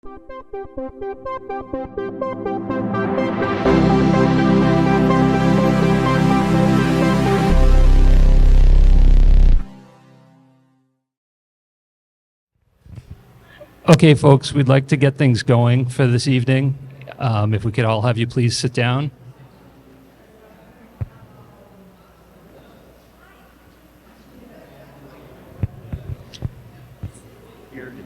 Okay, folks, we'd like to get things going for this evening. If we could all have you please sit down.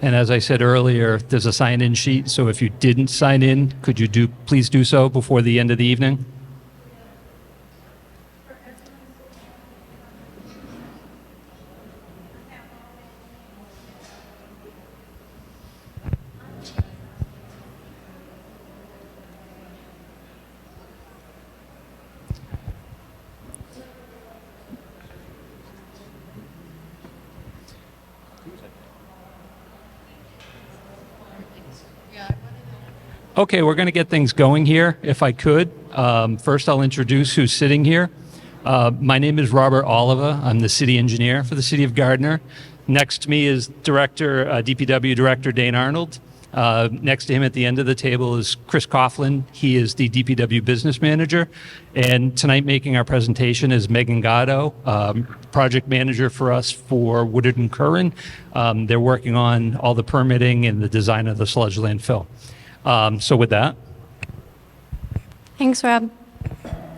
And as I said earlier, there's a sign-in sheet, so if you didn't sign in, could you please do so before the end of the evening? Okay, we're going to get things going here, if I could. First, I'll introduce who's sitting here. My name is Robert Oliva. I'm the city engineer for the city of Gardner. Next to me is DPW Director Dane Arnold. Next to him at the end of the table is Chris Coughlin. He is the DPW Business Manager. And tonight making our presentation is Megan Gatto, Project Manager for us for Woodard and Curran. They're working on all the permitting and the design of the sludge landfill. So with that. Thanks, Rob.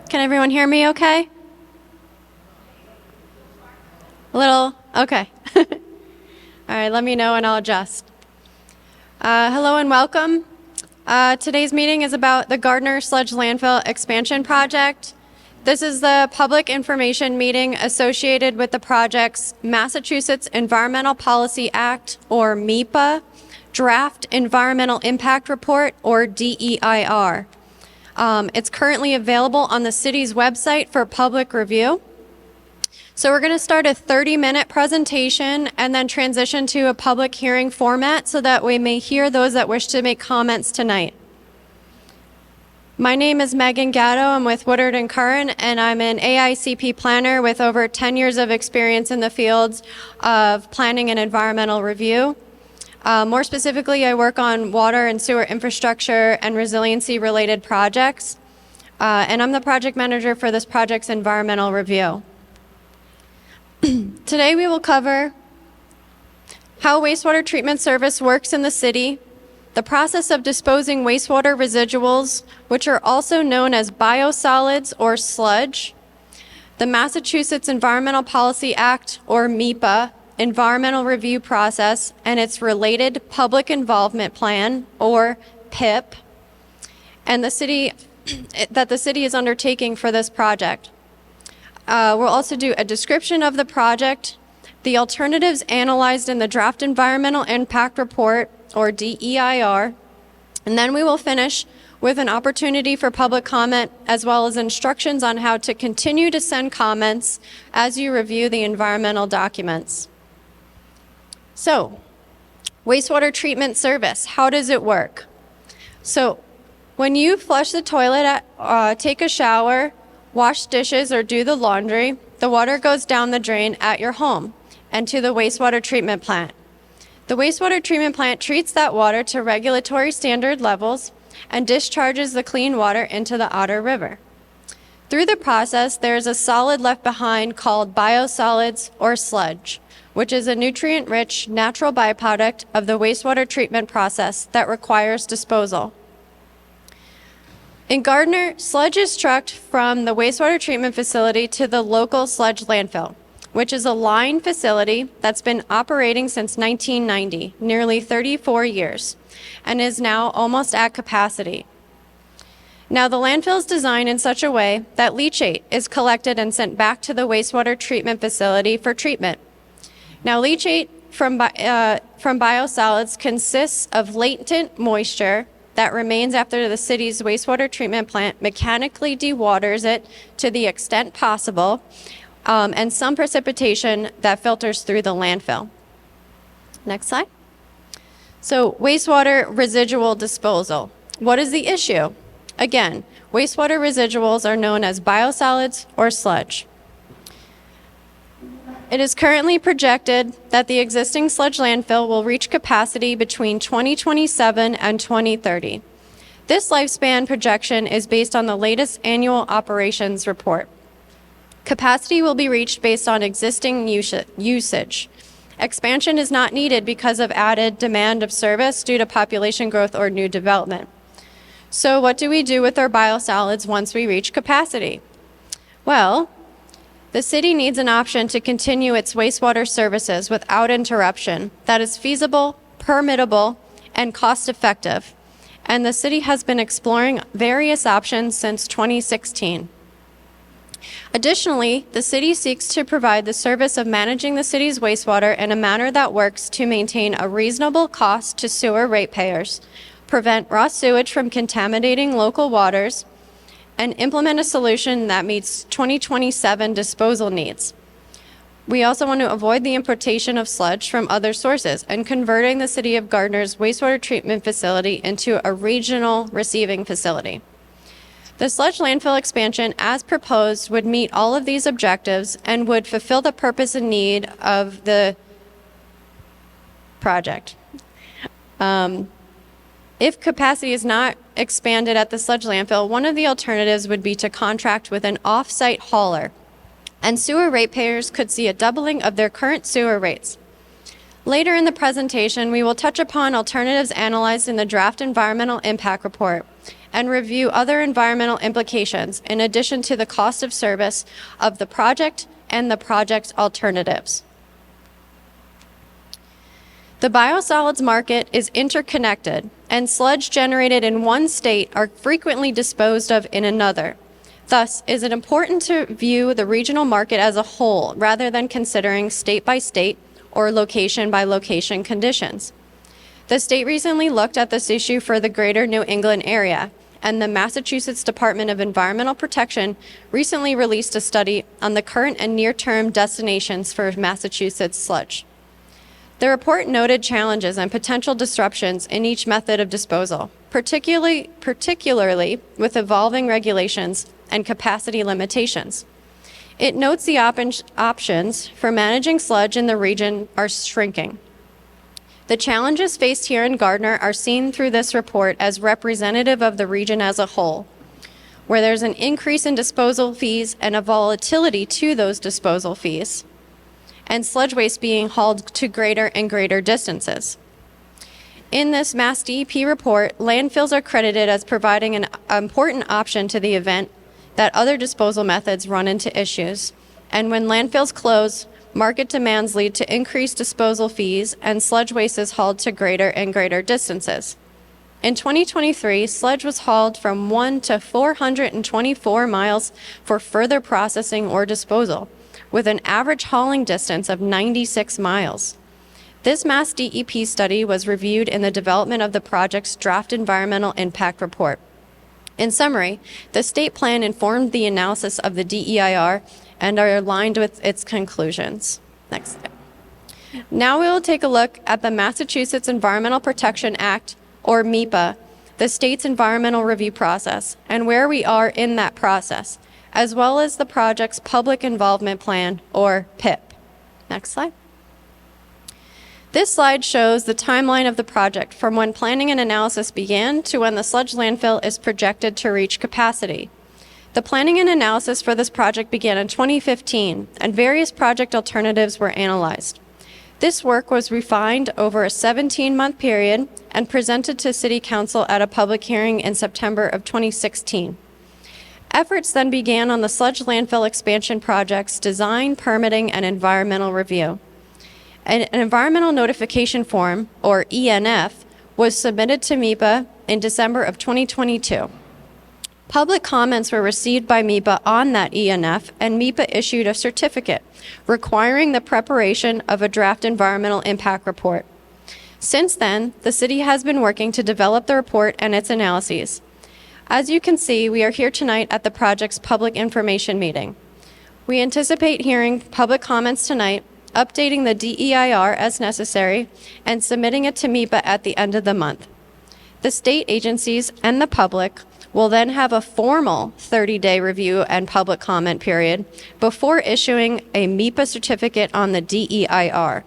Can everyone hear me okay? A little? Okay. All right, let me know and I'll adjust. Hello and welcome. Today's meeting is about the Gardner Sludge Landfill Expansion Project. This is the public information meeting associated with the project's Massachusetts Environmental Policy Act, or MEPA, Draft Environmental Impact Report, or DEIR. It's currently available on the city's website for public review. So we're going to start a 30-minute presentation and then transition to a public hearing format so that we may hear those that wish to make comments tonight. My name is Megan Gatto. I'm with Woodard and Curran, and I'm an AICP planner with over 10 years of experience in the fields of planning and environmental review. More specifically, I work on water and sewer infrastructure and resiliency-related projects, and I'm the project manager for this project's environmental review. Today, we will cover how wastewater treatment service works in the city, the process of disposing wastewater residuals, which are also known as biosolids or sludge, the Massachusetts Environmental Policy Act, or MEPA, environmental review process and its related public involvement plan, or PIP, and the city is undertaking for this project. We'll also do a description of the project, the alternatives analyzed in the Draft Environmental Impact Report, or DEIR, and then we will finish with an opportunity for public comment as well as instructions on how to continue to send comments as you review the environmental documents. So, wastewater treatment service, how does it work? So, when you flush the toilet, take a shower, wash dishes, or do the laundry, the water goes down the drain at your home and to the wastewater treatment plant. The wastewater treatment plant treats that water to regulatory standard levels and discharges the clean water into the Otter River. Through the process, there is a solid left behind called biosolids or sludge, which is a nutrient-rich natural byproduct of the wastewater treatment process that requires disposal. In Gardner, sludge is trucked from the wastewater treatment facility to the local sludge landfill, which is a line facility that's been operating since 1990, nearly 34 years, and is now almost at capacity. Now, the landfill is designed in such a way that leachate is collected and sent back to the wastewater treatment facility for treatment. Now, leachate from biosolids consists of latent moisture that remains after the city's wastewater treatment plant mechanically dewaters it to the extent possible, and some precipitation that filters through the landfill. Next slide. So, wastewater residual disposal. What is the issue? Again, wastewater residuals are known as biosolids or sludge. It is currently projected that the existing sludge landfill will reach capacity between 2027 and 2030. This lifespan projection is based on the latest annual operations report. Capacity will be reached based on existing usage. Expansion is not needed because of added demand of service due to population growth or new development. So what do we do with our biosolids once we reach capacity? Well, the city needs an option to continue its wastewater services without interruption that is feasible, permittable, and cost-effective. And the city has been exploring various options since 2016. Additionally, the city seeks to provide the service of managing the city's wastewater in a manner that works to maintain a reasonable cost to sewer ratepayers, prevent raw sewage from contaminating local waters, and implement a solution that meets 2027 disposal needs. We also want to avoid the importation of sludge from other sources and converting the city of Gardner's wastewater treatment facility into a regional receiving facility. The sludge landfill expansion, as proposed, would meet all of these objectives and would fulfill the purpose and need of the project. If capacity is not expanded at the sludge landfill, one of the alternatives would be to contract with an off-site hauler, and sewer ratepayers could see a doubling of their current sewer rates. Later in the presentation, we will touch upon alternatives analyzed in the draft environmental impact report and review other environmental implications in addition to the cost of service of the project and the project alternatives. The biosolids market is interconnected, and sludge generated in one state are frequently disposed of in another. Thus, is it important to view the regional market as a whole rather than considering state by state or location by location conditions. The state recently looked at this issue for the greater New England area, and the Massachusetts Department of Environmental Protection recently released a study on the current and near-term destinations for Massachusetts sludge. The report noted challenges and potential disruptions in each method of disposal, particularly with evolving regulations and capacity limitations. It notes the options for managing sludge in the region are shrinking. The challenges faced here in Gardner are seen through this report as representative of the region as a whole, where there's an increase in disposal fees and a volatility to those disposal fees, and sludge waste being hauled to greater and greater distances. In this Mass DEP report, landfills are credited as providing an important option to the event that other disposal methods run into issues. And when landfills close, market demands lead to increased disposal fees and sludge waste is hauled to greater and greater distances. In 2023, sludge was hauled from 1 to 424 miles for further processing or disposal, with an average hauling distance of 96 miles. This Mass DEP study was reviewed in the development of the project's draft environmental impact report. In summary, the state plan informed the analysis of the DEIR and are aligned with its conclusions. Next slide. Now we will take a look at the Massachusetts Environmental Protection Act, or MEPA, the state's environmental review process, and where we are in that process, as well as the project's Public Involvement Plan, or PIP. Next slide. This slide shows the timeline of the project from when planning and analysis began to when the sludge landfill is projected to reach capacity. The planning and analysis for this project began in 2015, and various project alternatives were analyzed. This work was refined over a 17-month period and presented to City Council at a public hearing in September of 2016. Efforts then began on the sludge landfill expansion project's design, permitting, and environmental review. An environmental notification form, or ENF, was submitted to MEPA in December of 2022. Public comments were received by MEPA on that ENF, and MEPA issued a certificate requiring the preparation of a draft environmental impact report. Since then, the city has been working to develop the report and its analyses. As you can see, we are here tonight at the project's public information meeting. We anticipate hearing public comments tonight, updating the DEIR as necessary, and submitting it to MEPA at the end of the month. The state agencies and the public will then have a formal 30-day review and public comment period before issuing a MIPA certificate on the DEIR.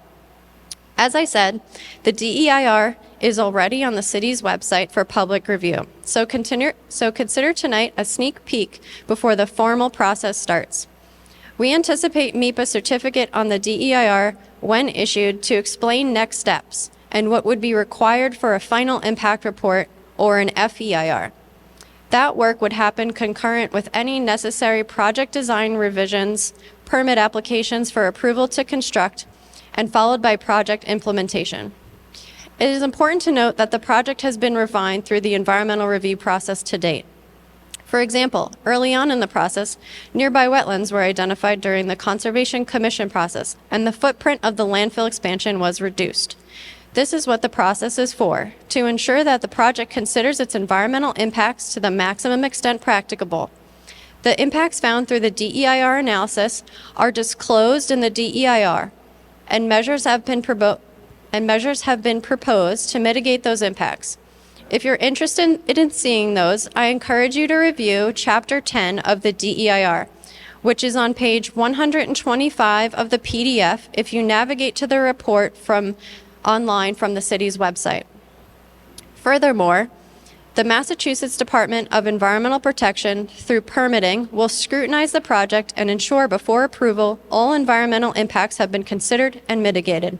As I said, the DEIR is already on the city's website for public review, so consider tonight a sneak peek before the formal process starts. We anticipate MIPA certificate on the DEIR when issued to explain next steps and what would be required for a final impact report or an FEIR. That work would happen concurrent with any necessary project design revisions, permit applications for approval to construct, and followed by project implementation. It is important to note that the project has been refined through the environmental review process to date. For example, early on in the process, nearby wetlands were identified during the Conservation Commission process, and the footprint of the landfill expansion was reduced. This is what the process is for, to ensure that the project considers its environmental impacts to the maximum extent practicable. The impacts found through the DEIR analysis are disclosed in the DEIR, and measures have been proposed to mitigate those impacts. If you're interested in seeing those, I encourage you to review Chapter 10 of the DEIR, which is on page 125 of the PDF if you navigate to the report online from the city's website. Furthermore, the Massachusetts Department of Environmental Protection, through permitting, will scrutinize the project and ensure before approval all environmental impacts have been considered and mitigated.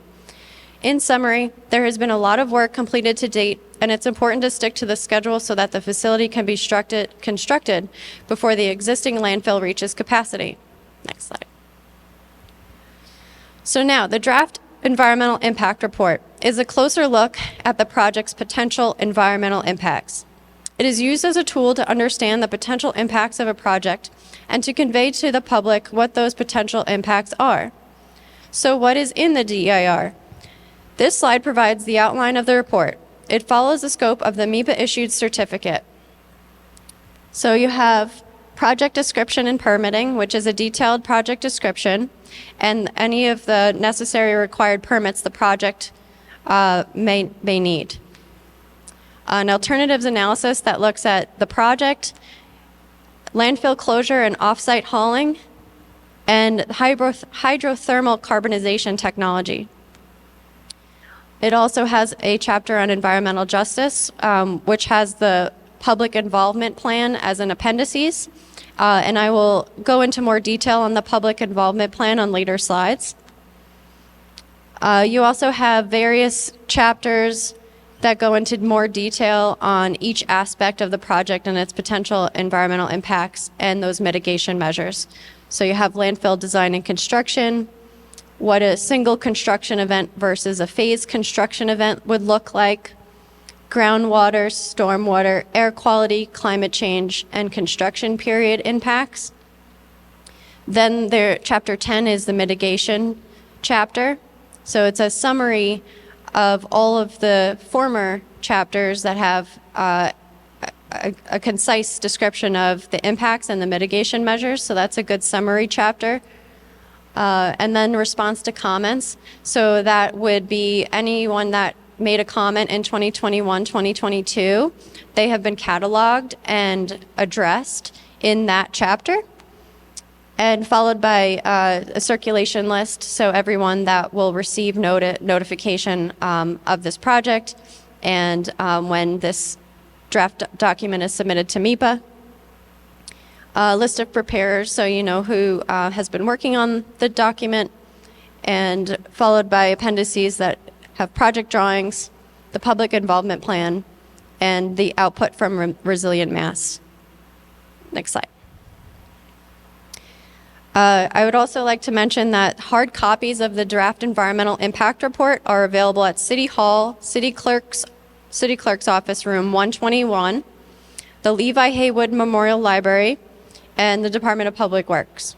In summary, there has been a lot of work completed to date, and it's important to stick to the schedule so that the facility can be constructed before the existing landfill reaches capacity. Next slide. So now, the draft Environmental Impact Report is a closer look at the project's potential environmental impacts. It is used as a tool to understand the potential impacts of a project and to convey to the public what those potential impacts are. So what is in the DEIR? This slide provides the outline of the report. It follows the scope of the MIPA-issued certificate. So you have project description and permitting, which is a detailed project description, and any of the necessary required permits the project may need. An alternatives analysis that looks at the project, landfill closure and off-site hauling, and hydrothermal carbonization technology. It also has a chapter on environmental justice, which has the public involvement plan as an appendices. And I will go into more detail on the public involvement plan on later slides. You also have various chapters that go into more detail on each aspect of the project and its potential environmental impacts and those mitigation measures. So you have landfill design and construction, what a single construction event versus a phased construction event would look like, groundwater, stormwater, air quality, climate change, and construction period impacts. Then chapter 10 is the mitigation chapter. So it's a summary of all of the former chapters that have a concise description of the impacts and the mitigation measures. So that's a good summary chapter. And then response to comments. So that would be anyone that made a comment in 2021, 2022. They have been cataloged and addressed in that chapter. And followed by a circulation list, so everyone that will receive notification of this project and when this draft document is submitted to MIPA. A list of preparers, so you know who has been working on the document, and followed by appendices that have project drawings, the public involvement plan, and the output from Resilient Mass. Next slide. I would also like to mention that hard copies of the draft environmental impact report are available at City Hall, City Clerk's Office, Room 121, the Levi Haywood Memorial Library, and the Department of Public Works.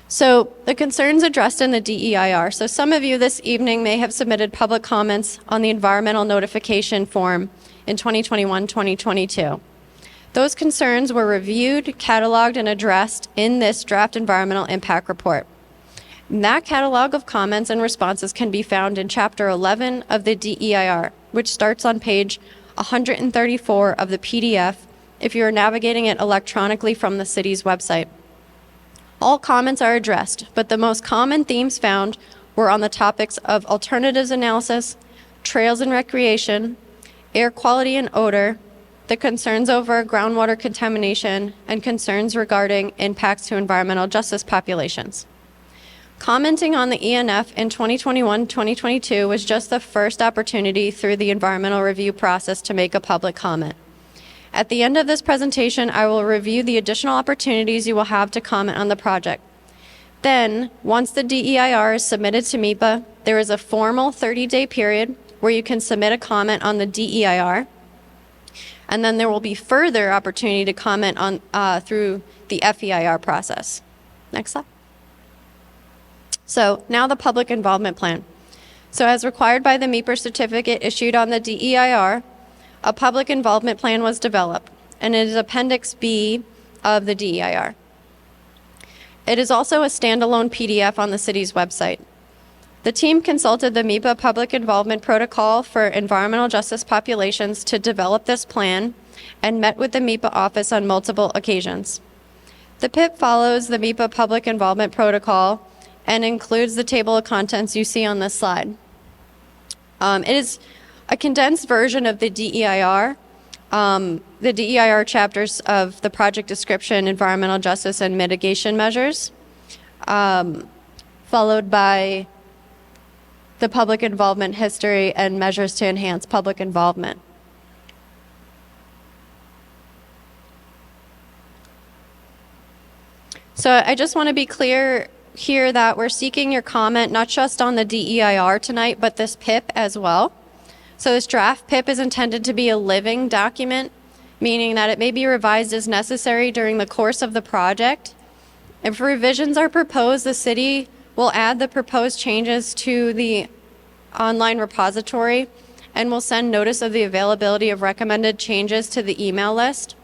So the concerns addressed in the DEIR. So some of you this evening may have submitted public comments on the environmental notification form in 2021-2022. Those concerns were reviewed, cataloged, and addressed in this draft environmental impact report. And that catalog of comments and responses can be found in Chapter 11 of the DEIR, which starts on page 134 of the PDF if you are navigating it electronically from the city's website. All comments are addressed, but the most common themes found were on the topics of alternatives analysis, trails and recreation, air quality and odor, the concerns over groundwater contamination, and concerns regarding impacts to environmental justice populations. Commenting on the ENF in 2021-2022 was just the first opportunity through the environmental review process to make a public comment. At the end of this presentation, I will review the additional opportunities you will have to comment on the project. Then, once the DEIR is submitted to MEPA, there is a formal 30-day period where you can submit a comment on the DEIR, and then there will be further opportunity to comment on through the FEIR process. Next slide. So now the public involvement plan. So as required by the MEPA certificate issued on the DEIR, a public involvement plan was developed, and it is Appendix B of the DEIR. It is also a standalone PDF on the city's website. The team consulted the MEPA Public Involvement Protocol for Environmental Justice Populations to develop this plan and met with the MEPA office on multiple occasions. The PIP follows the MEPA Public Involvement Protocol and includes the table of contents you see on this slide. It is a condensed version of the DEIR. The DEIR chapters of the project description, environmental justice, and mitigation measures, followed by the public involvement history and measures to enhance public involvement. So I just want to be clear here that we're seeking your comment not just on the DEIR tonight, but this PIP as well. So this draft PIP is intended to be a living document, meaning that it may be revised as necessary during the course of the project. If revisions are proposed, the city will add the proposed changes to the online repository and will send notice of the availability of recommended changes to the email list.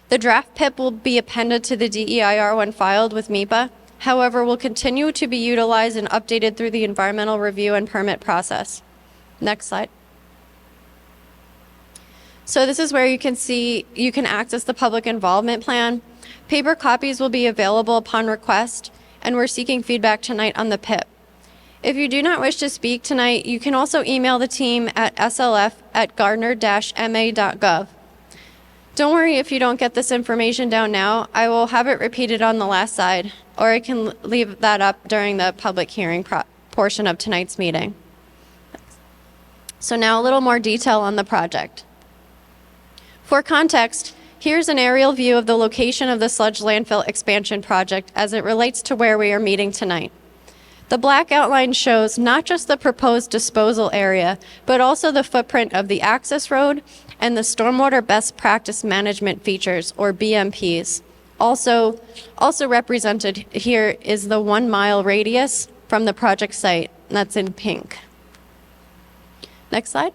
The draft PIP will be appended to the DEIR when filed with MEPA. However, will continue to be utilized and updated through the environmental review and permit process. Next slide. So this is where you can access the public involvement plan. Paper copies will be available upon request, and we're seeking feedback tonight on the PIP. If you do not wish to speak tonight, you can also email the team at slf@gardner-ma.gov. Don't worry if you don't get this information down now. I will have it repeated on the last slide, or I can leave that up during the public hearing portion of tonight's meeting. So now a little more detail on the project. For context, here's an aerial view of the location of the Sludge landfill expansion project as it relates to where we are meeting tonight. The black outline shows not just the proposed disposal area, but also the footprint of the access road and the stormwater best practice management features, or BMPs. Also represented here is the 1 mile radius from the project site, and that's in pink. Next slide.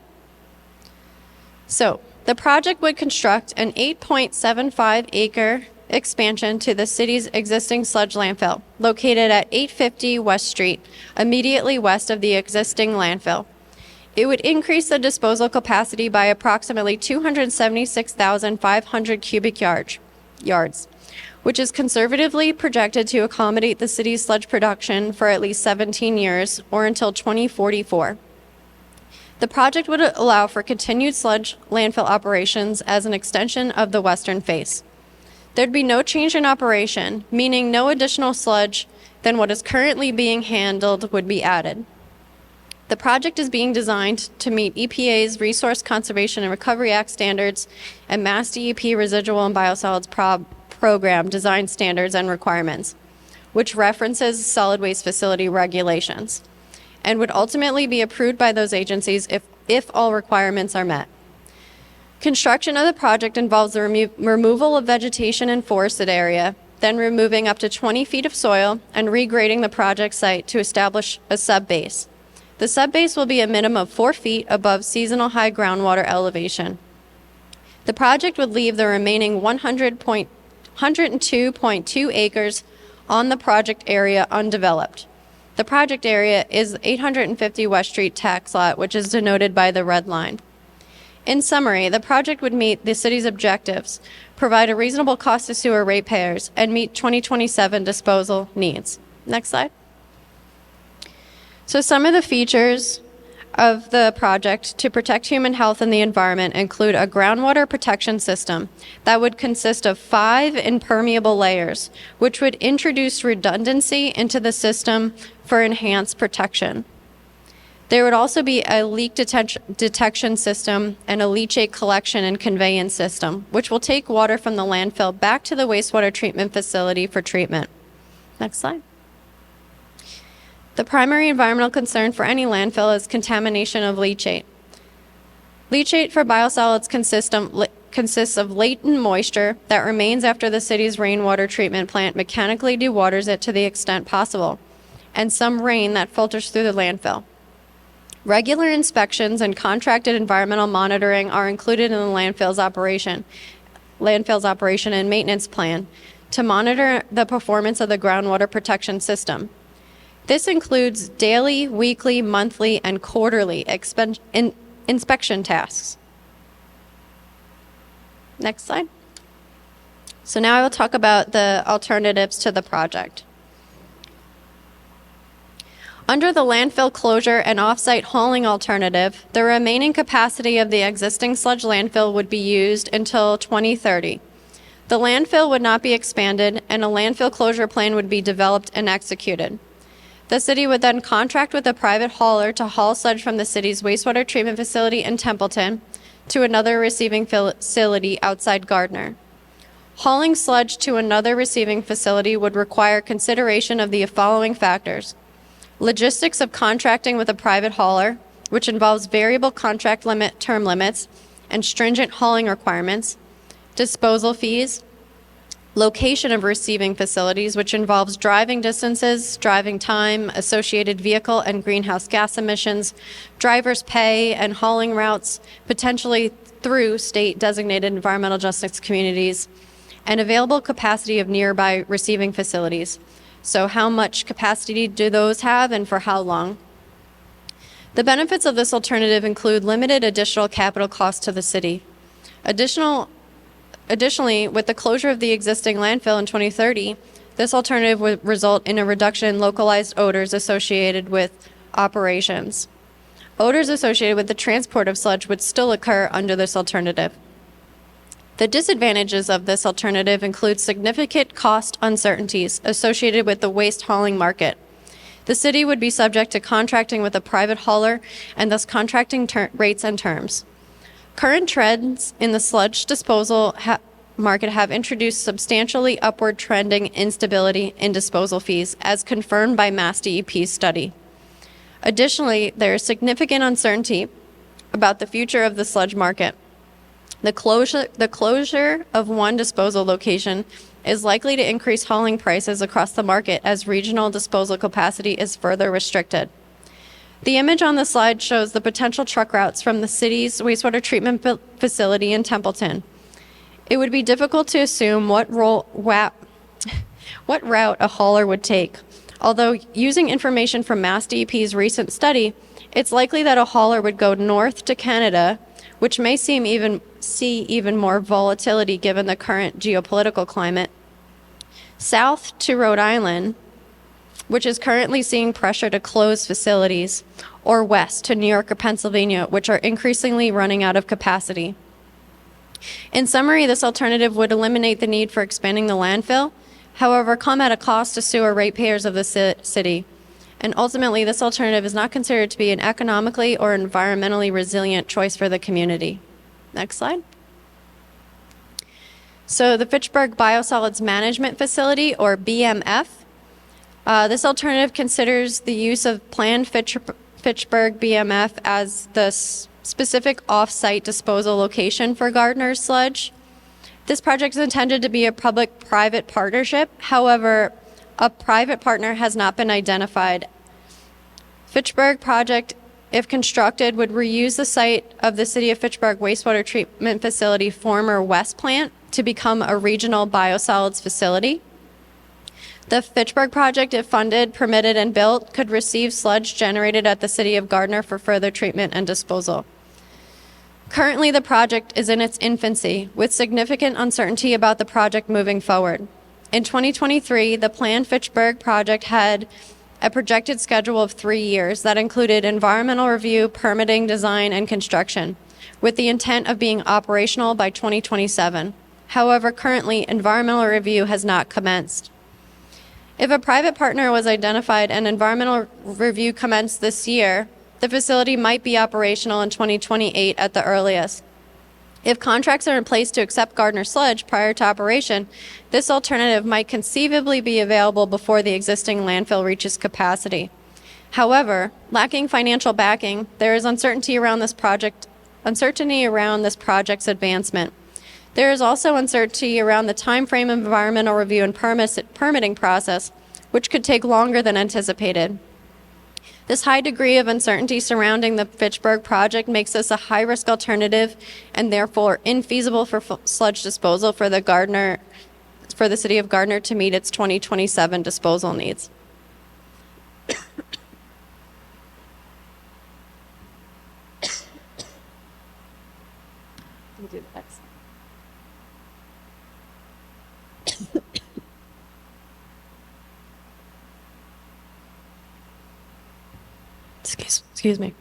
So the project would construct an 8.75 acre expansion to the city's existing sludge landfill, located at 850 West Street, immediately west of the existing landfill. It would increase the disposal capacity by approximately 276,500 cubic yards, which is conservatively projected to accommodate the city's sludge production for at least 17 years, or until 2044. The project would allow for continued sludge landfill operations as an extension of the western face. There'd be no change in operation, meaning no additional sludge than what is currently being handled would be added. The project is being designed to meet EPA's Resource Conservation and Recovery Act standards and Mass DEP Residual and Biosolids Program design standards and requirements, which references solid waste facility regulations, and would ultimately be approved by those agencies if all requirements are met. Construction of the project involves the removal of vegetation and forested area, then removing up to 20 feet of soil and regrading the project site to establish a subbase. The subbase will be a minimum of 4 feet above seasonal high groundwater elevation. The project would leave the remaining 102.2 acres on the project area undeveloped. The project area is 850 West Street tax lot, which is denoted by the red line. In summary, the project would meet the city's objectives, provide a reasonable cost to sewer ratepayers, and meet 2027 disposal needs. Next slide. So some of the features of the project to protect human health and the environment include a groundwater protection system that would consist of 5 impermeable layers, which would introduce redundancy into the system for enhanced protection. There would also be a leak detection system and a leachate collection and conveyance system, which will take water from the landfill back to the wastewater treatment facility for treatment. Next slide. The primary environmental concern for any landfill is contamination of leachate. Leachate for biosolids consists of latent moisture that remains after the city's rainwater treatment plant mechanically dewaters it to the extent possible, and some rain that filters through the landfill. Regular inspections and contracted environmental monitoring are included in the landfill's operation and maintenance plan to monitor the performance of the groundwater protection system. This includes daily, weekly, monthly, and quarterly inspection tasks. Next slide. So now I will talk about the alternatives to the project. Under the landfill closure and off-site hauling alternative, the remaining capacity of the existing sludge landfill would be used until 2030. The landfill would not be expanded, and a landfill closure plan would be developed and executed. The city would then contract with a private hauler to haul sludge from the city's wastewater treatment facility in Templeton to another receiving facility outside Gardner. Hauling sludge to another receiving facility would require consideration of the following factors: logistics of contracting with a private hauler, which involves variable contract term limits and stringent hauling requirements, disposal fees, location of receiving facilities, which involves driving distances, driving time, associated vehicle and greenhouse gas emissions, driver's pay, and hauling routes, potentially through state-designated environmental justice communities, and available capacity of nearby receiving facilities. So how much capacity do those have and for how long? The benefits of this alternative include limited additional capital costs to the city. Additionally, with the closure of the existing landfill in 2030, this alternative would result in a reduction in localized odors associated with operations. Odors associated with the transport of sludge would still occur under this alternative. The disadvantages of this alternative include significant cost uncertainties associated with the waste hauling market. The city would be subject to contracting with a private hauler and thus contracting rates and terms. Current trends in the sludge disposal market have introduced substantially upward trending instability in disposal fees, as confirmed by Mass DEP's study. Additionally, there is significant uncertainty about the future of the sludge market. The closure of one disposal location is likely to increase hauling prices across the market as regional disposal capacity is further restricted. The image on the slide shows the potential truck routes from the city's wastewater treatment facility in Templeton. It would be difficult to assume what route a hauler would take. Although using information from Mass DEP's recent study, it's likely that a hauler would go north to Canada, which may see even more volatility given the current geopolitical climate, south to Rhode Island, which is currently seeing pressure to close facilities, or west to New York or Pennsylvania, which are increasingly running out of capacity. In summary, this alternative would eliminate the need for expanding the landfill, however, come at a cost to sewer ratepayers of the city. And ultimately, this alternative is not considered to be an economically or environmentally resilient choice for the community. Next slide. So the Fitchburg Biosolids Management Facility, or BMF, this alternative considers the use of planned Fitchburg BMF as the specific off-site disposal location for Gardner's sludge. This project is intended to be a public-private partnership. However, a private partner has not been identified. Fitchburg project, if constructed, would reuse the site of the City of Fitchburg wastewater treatment facility former West plant to become a regional biosolids facility. The Fitchburg project, if funded, permitted, and built, could receive sludge generated at the City of Gardner for further treatment and disposal. Currently, the project is in its infancy, with significant uncertainty about the project moving forward. In 2023, the planned Fitchburg project had a projected schedule of 3 years that included environmental review, permitting, design, and construction, with the intent of being operational by 2027. However, currently, environmental review has not commenced. If a private partner was identified and environmental review commenced this year, the facility might be operational in 2028 at the earliest. If contracts are in place to accept Gardner sludge prior to operation, this alternative might conceivably be available before the existing landfill reaches capacity. However, lacking financial backing, there is uncertainty around this project's advancement. There is also uncertainty around the timeframe of environmental review and permitting process, which could take longer than anticipated. This high degree of uncertainty surrounding the Fitchburg project makes this a high-risk alternative and therefore infeasible for sludge disposal for the city of Gardner to meet its 2027 disposal needs. Excuse me.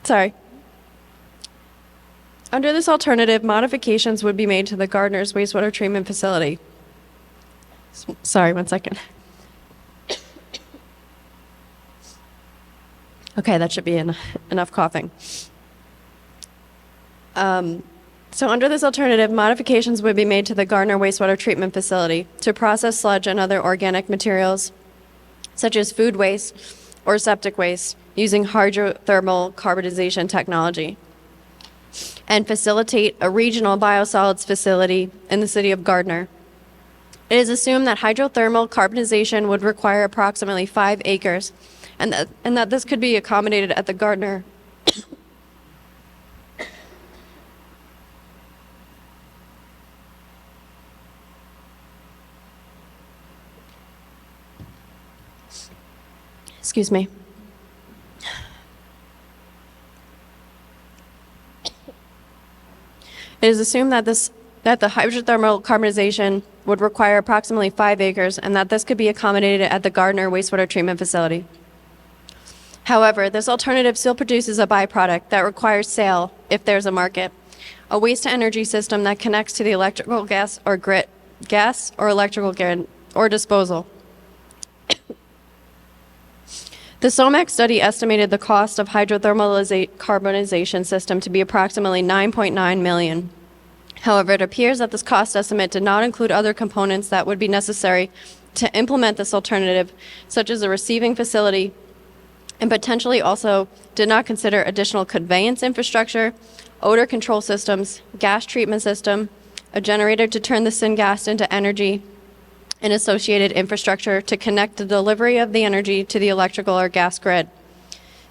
Sorry. Under this alternative, modifications would be made to the Gardner's wastewater treatment facility. Sorry, one second. Okay, that should be enough coughing. So under this alternative, modifications would be made to the Gardner wastewater treatment facility to process sludge and other organic materials, such as food waste or septic waste, using hydrothermal carbonization technology, and facilitate a regional biosolids facility in the city of Gardner. It is assumed that hydrothermal carbonization would require approximately 5 acres, and that this could be accommodated at the Gardner Excuse me. It is assumed that the hydrothermal carbonization would require approximately 5 acres and that this could be accommodated at the Gardner wastewater treatment facility. However, this alternative still produces a byproduct that requires sale if there's a market, a waste-to-energy system that connects to the electrical gas or electrical grid or disposal. The SOMAC study estimated the cost of hydrothermal carbonization system to be approximately $9.9 million. However, it appears that this cost estimate did not include other components that would be necessary to implement this alternative, such as a receiving facility, and potentially also did not consider additional conveyance infrastructure, odor control systems, gas treatment system, a generator to turn the syngas into energy, and associated infrastructure to connect the delivery of the energy to the electrical or gas grid.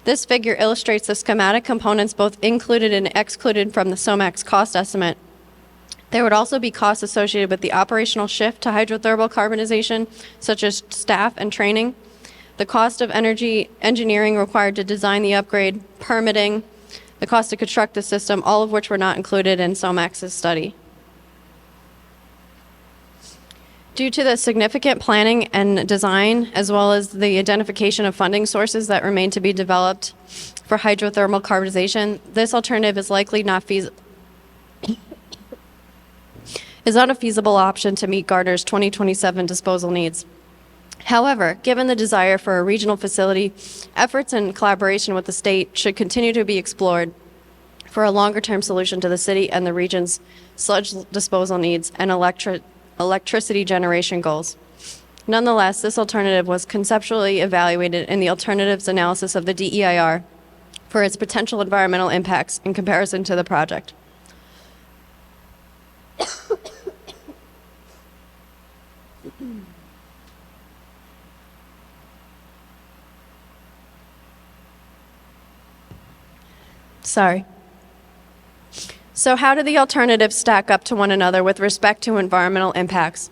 This figure illustrates the schematic components both included and excluded from the SOMAC's cost estimate. There would also be costs associated with the operational shift to hydrothermal carbonization, such as staff and training, the cost of energy engineering required to design the upgrade, permitting, the cost to construct the system, all of which were not included in SOMAC's study. Due to the significant planning and design, as well as the identification of funding sources that remain to be developed for hydrothermal carbonization, this alternative is likely not a feasible option to meet Gardner's 2027 disposal needs. However, given the desire for a regional facility, efforts in collaboration with the state should continue to be explored for a longer-term solution to the city and the region's sludge disposal needs and electricity generation goals. Nonetheless, this alternative was conceptually evaluated in the alternatives analysis of the DEIR for its potential environmental impacts in comparison to the project. Sorry. So how do the alternatives stack up to one another with respect to environmental impacts?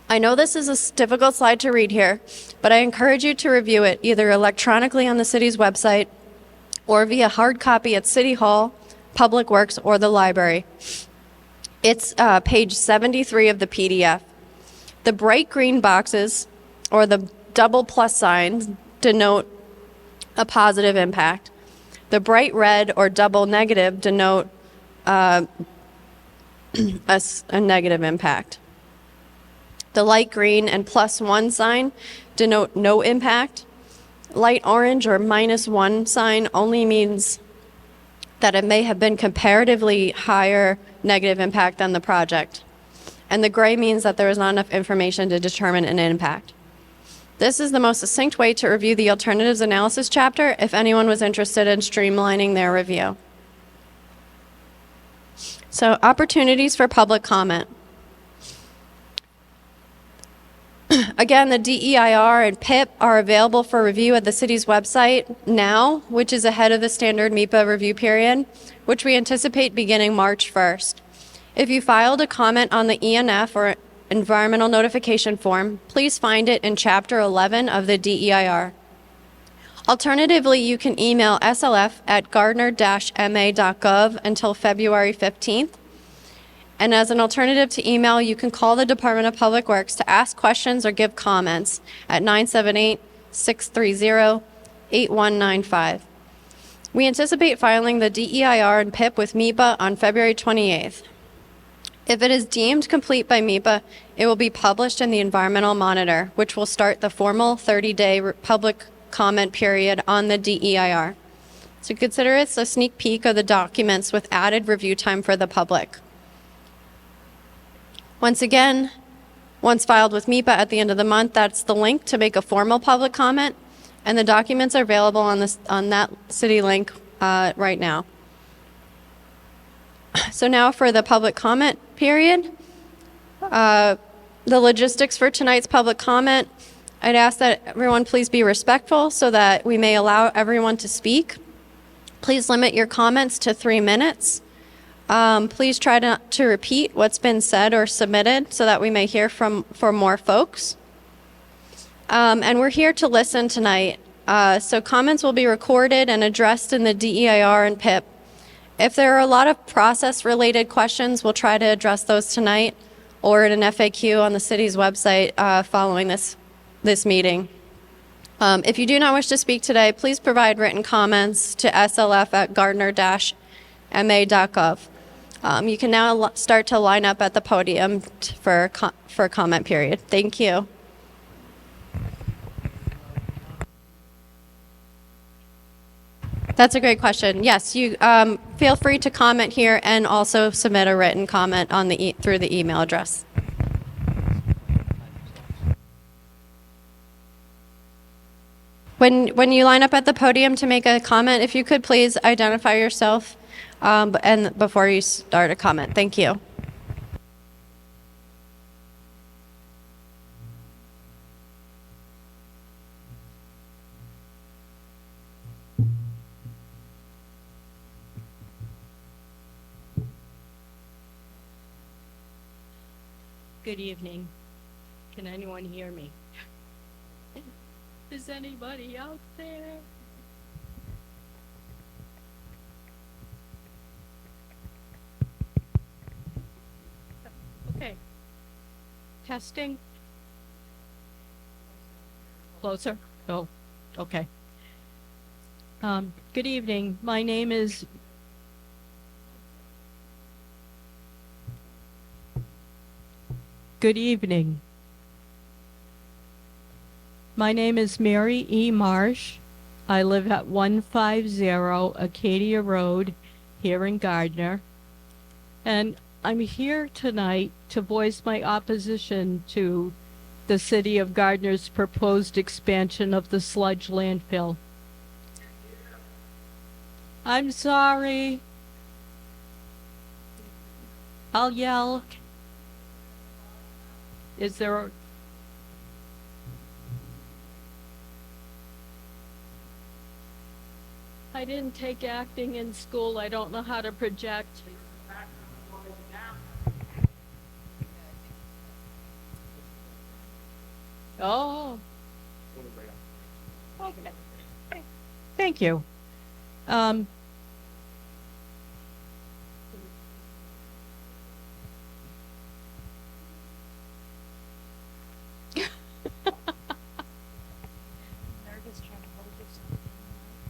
I know this is a difficult slide to read here, but I encourage you to review it either electronically on the city's website or via hard copy at City Hall, Public Works, or the library. It's page 73 of the PDF. The bright green boxes, or the double plus signs, denote a positive impact. The bright red or double negative denote a negative impact. The light green and +1 sign denote no impact. Light orange or -1 sign only means that it may have been comparatively higher negative impact than the project. And the gray means that there is not enough information to determine an impact. This is the most succinct way to review the alternatives analysis chapter if anyone was interested in streamlining their review. So, opportunities for public comment. Again, the DEIR and PIP are available for review at the city's website now, which is ahead of the standard MEPA review period, which we anticipate beginning March 1st. If you filed a comment on the ENF or environmental notification form, please find it in Chapter 11 of the DEIR. Alternatively, you can email slf@gardner-ma.gov until February 15th. And as an alternative to email, you can call the Department of Public Works to ask questions or give comments at 978-630-8195. We anticipate filing the DEIR and PIP with MEPA on February 28th. If it is deemed complete by MEPA, it will be published in the Environmental Monitor, which will start the formal 30-day public comment period on the DEIR. So consider it a sneak peek of the documents with added review time for the public. Once again, once filed with MEPA at the end of the month, that's the link to make a formal public comment, and the documents are available on that city link right now. So now for the public comment period, the logistics for tonight's public comment, I'd ask that everyone please be respectful so that we may allow everyone to speak. Please limit your comments to 3 minutes. Please try to repeat what's been said or submitted so that we may hear from more folks. And we're here to listen tonight. So comments will be recorded and addressed in the DEIR and PIP. If there are a lot of process-related questions, we'll try to address those tonight or in an FAQ on the city's website following this meeting. If you do not wish to speak today, please provide written comments to slf@gardner-ma.gov. You can now start to line up at the podium for comment period. Thank you. That's a great question. Yes, you feel free to comment here and also submit a written comment on through the email address. When you line up at the podium to make a comment, if you could please identify yourself and before you start a comment. Thank you. Good evening. Can anyone hear me? Is anybody out there? Okay. Testing. Closer? Oh, okay. Good evening. My name is Good evening. My name is Mary E. Marsh. I live at 150 Acadia Road here in Gardner. And I'm here tonight to voice my opposition to the City of Gardner's proposed expansion of the Sludge landfill. I'm sorry. I'll yell. Is there a... I didn't take acting in school. I don't know how to project. Oh. Okay. Thank you.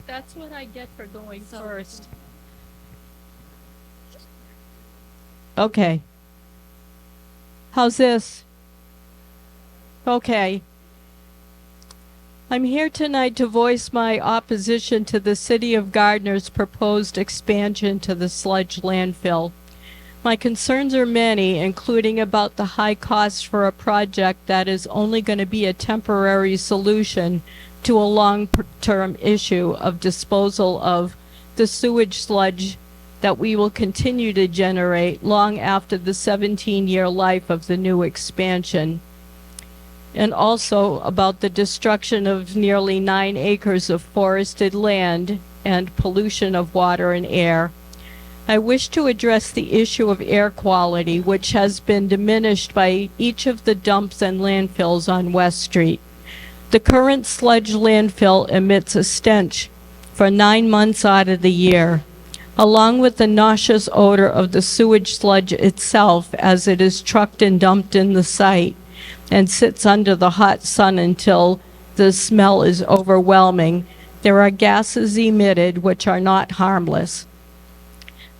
That's what I get for going first. Okay. How's this? Okay. I'm here tonight to voice my opposition to the City of Gardner's proposed expansion to the Sludge landfill. My concerns are many, including about the high cost for a project that is only going to be a temporary solution to a long-term issue of disposal of the sewage sludge that we will continue to generate long after the 17-year life of the new expansion, and also about the destruction of nearly 9 acres of forested land and pollution of water and air. I wish to address the issue of air quality, which has been diminished by each of the dumps and landfills on West Street. The current Sludge landfill emits a stench for 9 months out of the year, along with the nauseous odor of the sewage sludge itself as it is trucked and dumped in the site and sits under the hot sun until the smell is overwhelming. There are gases emitted which are not harmless.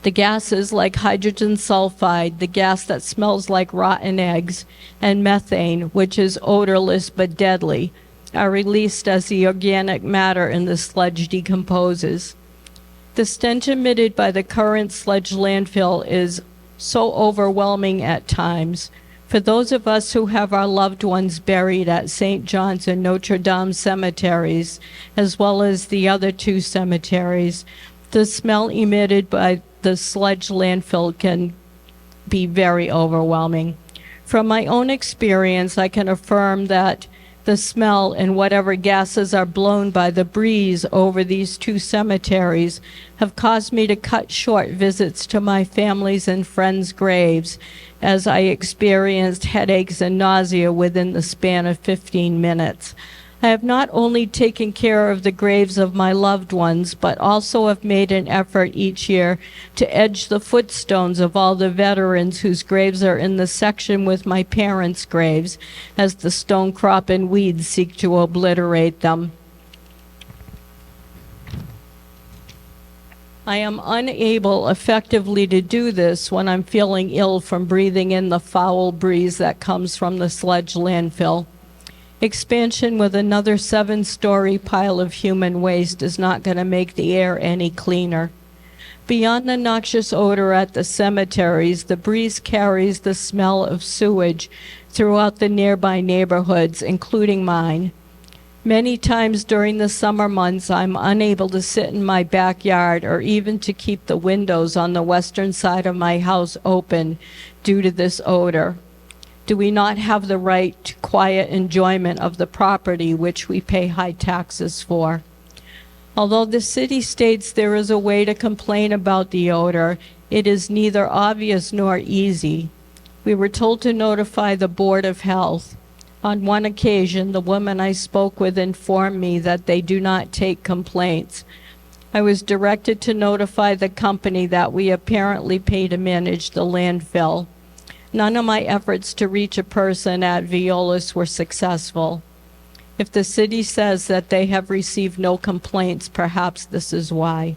The gases like hydrogen sulfide, the gas that smells like rotten eggs, and methane, which is odorless but deadly, are released as the organic matter in the sludge decomposes. The stench emitted by the current Sludge landfill is so overwhelming at times. For those of us who have our loved ones buried at St. John's and Notre Dame cemeteries, as well as the other 2 cemeteries, the smell emitted by the Sludge landfill can be very overwhelming. From my own experience, I can affirm that the smell and whatever gases are blown by the breeze over these 2 cemeteries have caused me to cut short visits to my family's and friends' graves, as I experienced headaches and nausea within the span of 15 minutes. I have not only taken care of the graves of my loved ones, but also have made an effort each year to edge the footstones of all the veterans whose graves are in the section with my parents' graves, as the stone crop and weeds seek to obliterate them. I am unable effectively to do this when I'm feeling ill from breathing in the foul breeze that comes from the Sludge landfill. Expansion with another 7-story pile of human waste is not going to make the air any cleaner. Beyond the noxious odor at the cemeteries, the breeze carries the smell of sewage throughout the nearby neighborhoods, including mine. Many times during the summer months, I'm unable to sit in my backyard or even to keep the windows on the western side of my house open due to this odor. Do we not have the right to quiet enjoyment of the property which we pay high taxes for? Although the city states there is a way to complain about the odor, it is neither obvious nor easy. We were told to notify the Board of Health. On one occasion, the woman I spoke with informed me that they do not take complaints. I was directed to notify the company that we apparently pay to manage the landfill. None of my efforts to reach a person at Violas were successful. If the city says that they have received no complaints, perhaps this is why.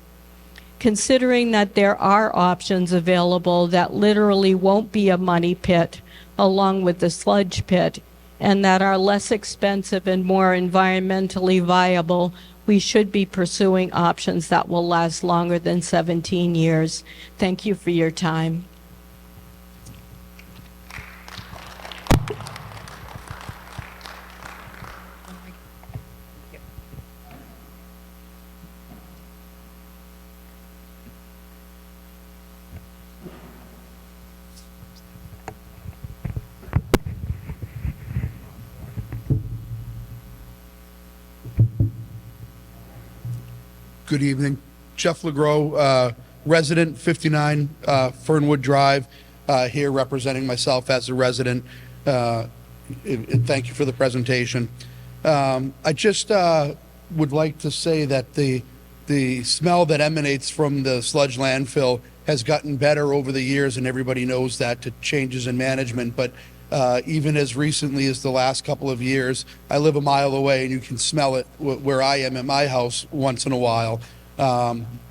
Considering that there are options available that literally won't be a money pit along with the sludge pit, and that are less expensive and more environmentally viable, we should be pursuing options that will last longer than 17 years. Thank you for your time. Good evening. Jeff LeGros, resident, 59 Fernwood Drive, here representing myself as a resident Thank you for the presentation. I just would like to say that the smell that emanates from the sludge landfill has gotten better over the years, and everybody knows that, to changes in management. But even as recently as the last couple of years, I live a mile away, and you can smell it where I am at my house once in a while.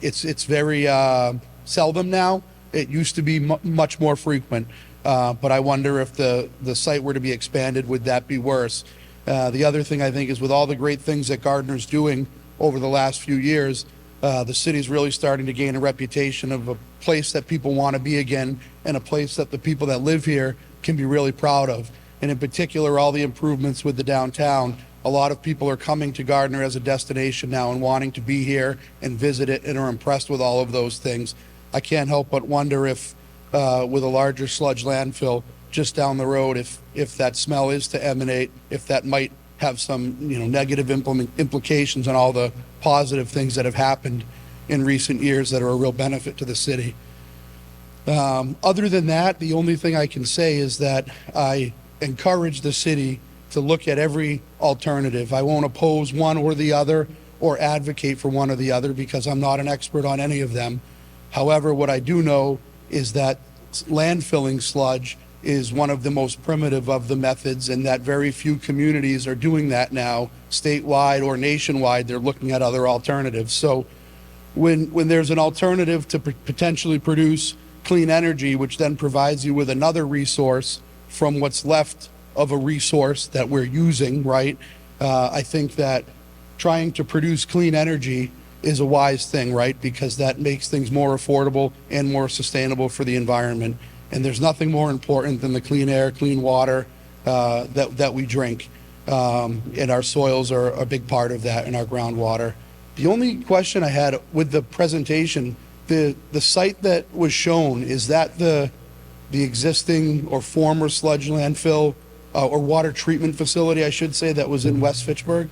It's very seldom now. It used to be much more frequent. But I wonder if the site were to be expanded, would that be worse? The other thing I think is, with all the great things that Gardner's doing over the last few years, the city's really starting to gain a reputation of a place that people want to be again, and a place that the people that live here can be really proud of. And in particular, all the improvements with the downtown. A lot of people are coming to Gardner as a destination now and wanting to be here and visit it, and are impressed with all of those things. I can't help but wonder if, with a larger sludge landfill just down the road, if that smell is to emanate, if that might have some negative implications on all the positive things that have happened in recent years that are a real benefit to the city. Other than that, the only thing I can say is that I encourage the city to look at every alternative. I won't oppose one or the other, or advocate for one or the other, because I'm not an expert on any of them. However, what I do know is that landfilling sludge is one of the most primitive of the methods, and that very few communities are doing that now, statewide or nationwide. They're looking at other alternatives. So when there's an alternative to potentially produce clean energy, which then provides you with another resource from what's left of a resource that we're using, right? I think that trying to produce clean energy is a wise thing, right? Because that makes things more affordable and more sustainable for the environment. And there's nothing more important than the clean air, clean water that we drink. And our soils are a big part of that, and our groundwater. The only question I had with the presentation, the site that was shown, is that the existing or former sludge landfill or water treatment facility, I should say, that was in West Fitchburg?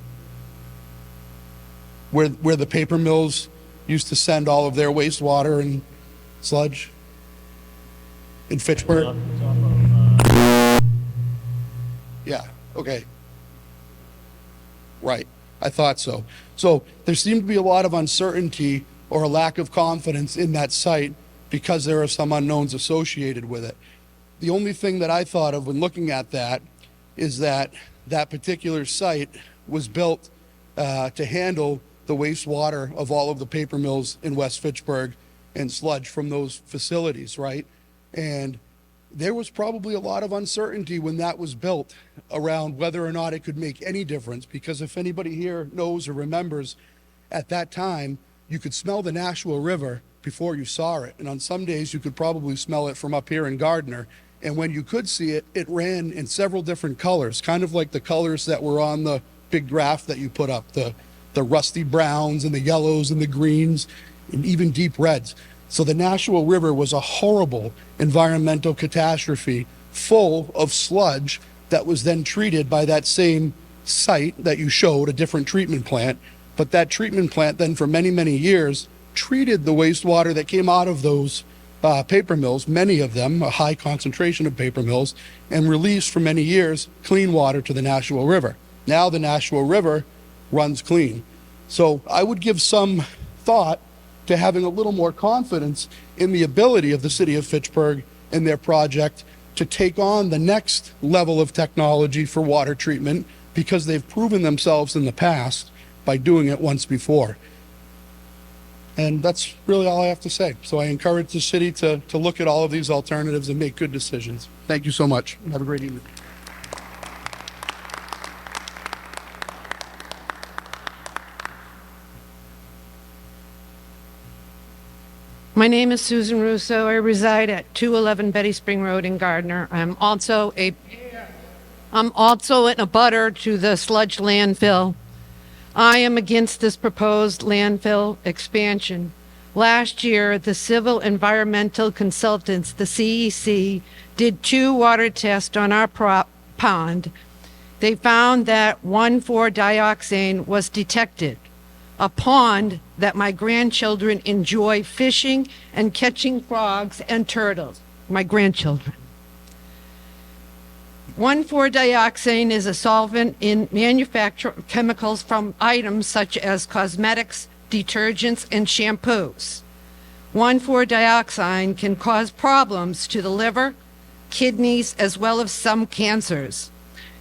Where the paper mills used to send all of their wastewater and sludge in Fitchburg? Yeah, okay. Right, I thought so. So there seemed to be a lot of uncertainty or a lack of confidence in that site because there are some unknowns associated with it. The only thing that I thought of when looking at that is that that particular site was built to handle the wastewater of all of the paper mills in West Fitchburg and sludge from those facilities, right? And there was probably a lot of uncertainty when that was built around whether or not it could make any difference, because if anybody here knows or remembers, at that time, you could smell the Nashua River before you saw it. And on some days, you could probably smell it from up here in Gardner. And when you could see it, it ran in several different colors, kind of like the colors that were on the big graph that you put up, the rusty browns and the yellows and the greens and even deep reds. So the Nashua River was a horrible environmental catastrophe, full of sludge that was then treated by that same site that you showed, a different treatment plant. But that treatment plant then for many, many years treated the wastewater that came out of those paper mills, many of them, a high concentration of paper mills, and released for many years clean water to the Nashua River. Now the Nashua River runs clean. So I would give some thought to having a little more confidence in the ability of the city of Fitchburg and their project to take on the next level of technology for water treatment, because they've proven themselves in the past by doing it once before. And that's really all I have to say. So I encourage the city to look at all of these alternatives and make good decisions. Thank you so much. Have a great evening. My name is Susan Russo. I reside at 211 Betty Spring Road in Gardner. I'm also an abutter to the sludge landfill. I am against this proposed landfill expansion. Last year, the Civil Environmental Consultants, the CEC, did 2 water tests on our pond. They found that 1,4-dioxane was detected, a pond that my grandchildren enjoy fishing and catching frogs and turtles. My grandchildren. 1,4-dioxane is a solvent in manufacture chemicals from items such as cosmetics, detergents, and shampoos. 1,4-dioxane can cause problems to the liver, kidneys, as well as some cancers.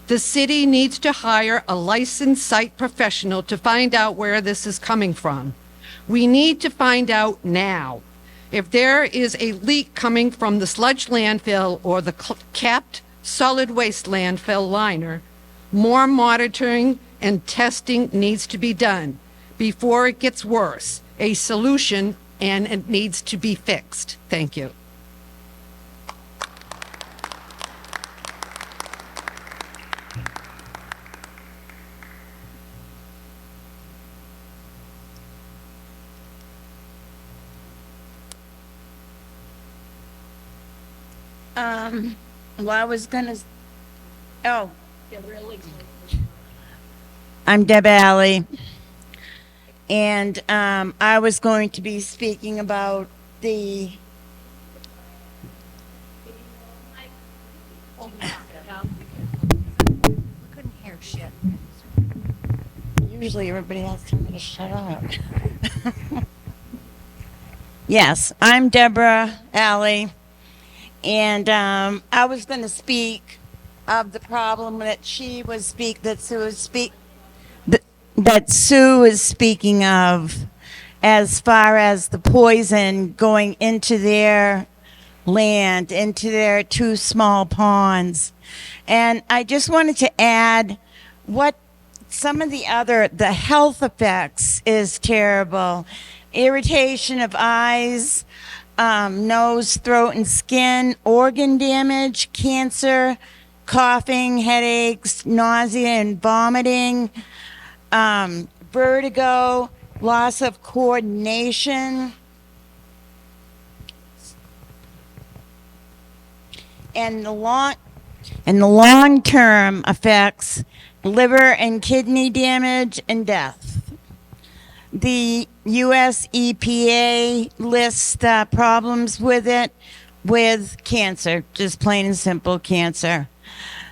The city needs to hire a licensed site professional to find out where this is coming from. We need to find out now. If there is a leak coming from the sludge landfill or the capped solid waste landfill liner, more monitoring and testing needs to be done before it gets worse. A solution, and it needs to be fixed. Thank you. Well, I was gonna, oh. I'm Deb Alley. And, I was going to be speaking about the. Couldn't hear shit. Usually everybody has to tell me to shut up. Yes, I'm Deborah Alley. And I was going to speak of the problem that Sue was speaking of, as far as the poison going into their land, into their 2 small ponds. And I just wanted to add what some of the health effects is terrible. Irritation of eyes, nose, throat, and skin, organ damage, cancer, coughing, headaches, nausea and vomiting, vertigo, loss of coordination, and the long-term effects, liver and kidney damage and death. The U.S. EPA lists problems with it, with cancer, just plain and simple cancer.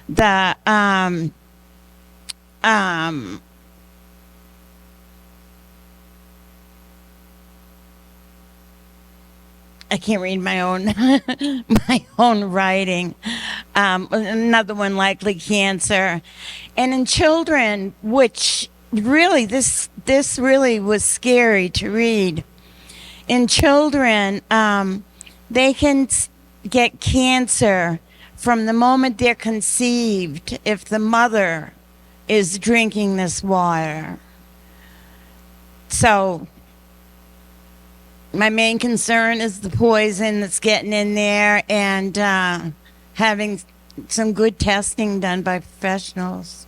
The I can't read my own my own writing. Another one, likely cancer, and in children, which really this really was scary to read. In children, they can get cancer from the moment they're conceived if the mother is drinking this water. So my main concern is the poison that's getting in there, and having some good testing done by professionals.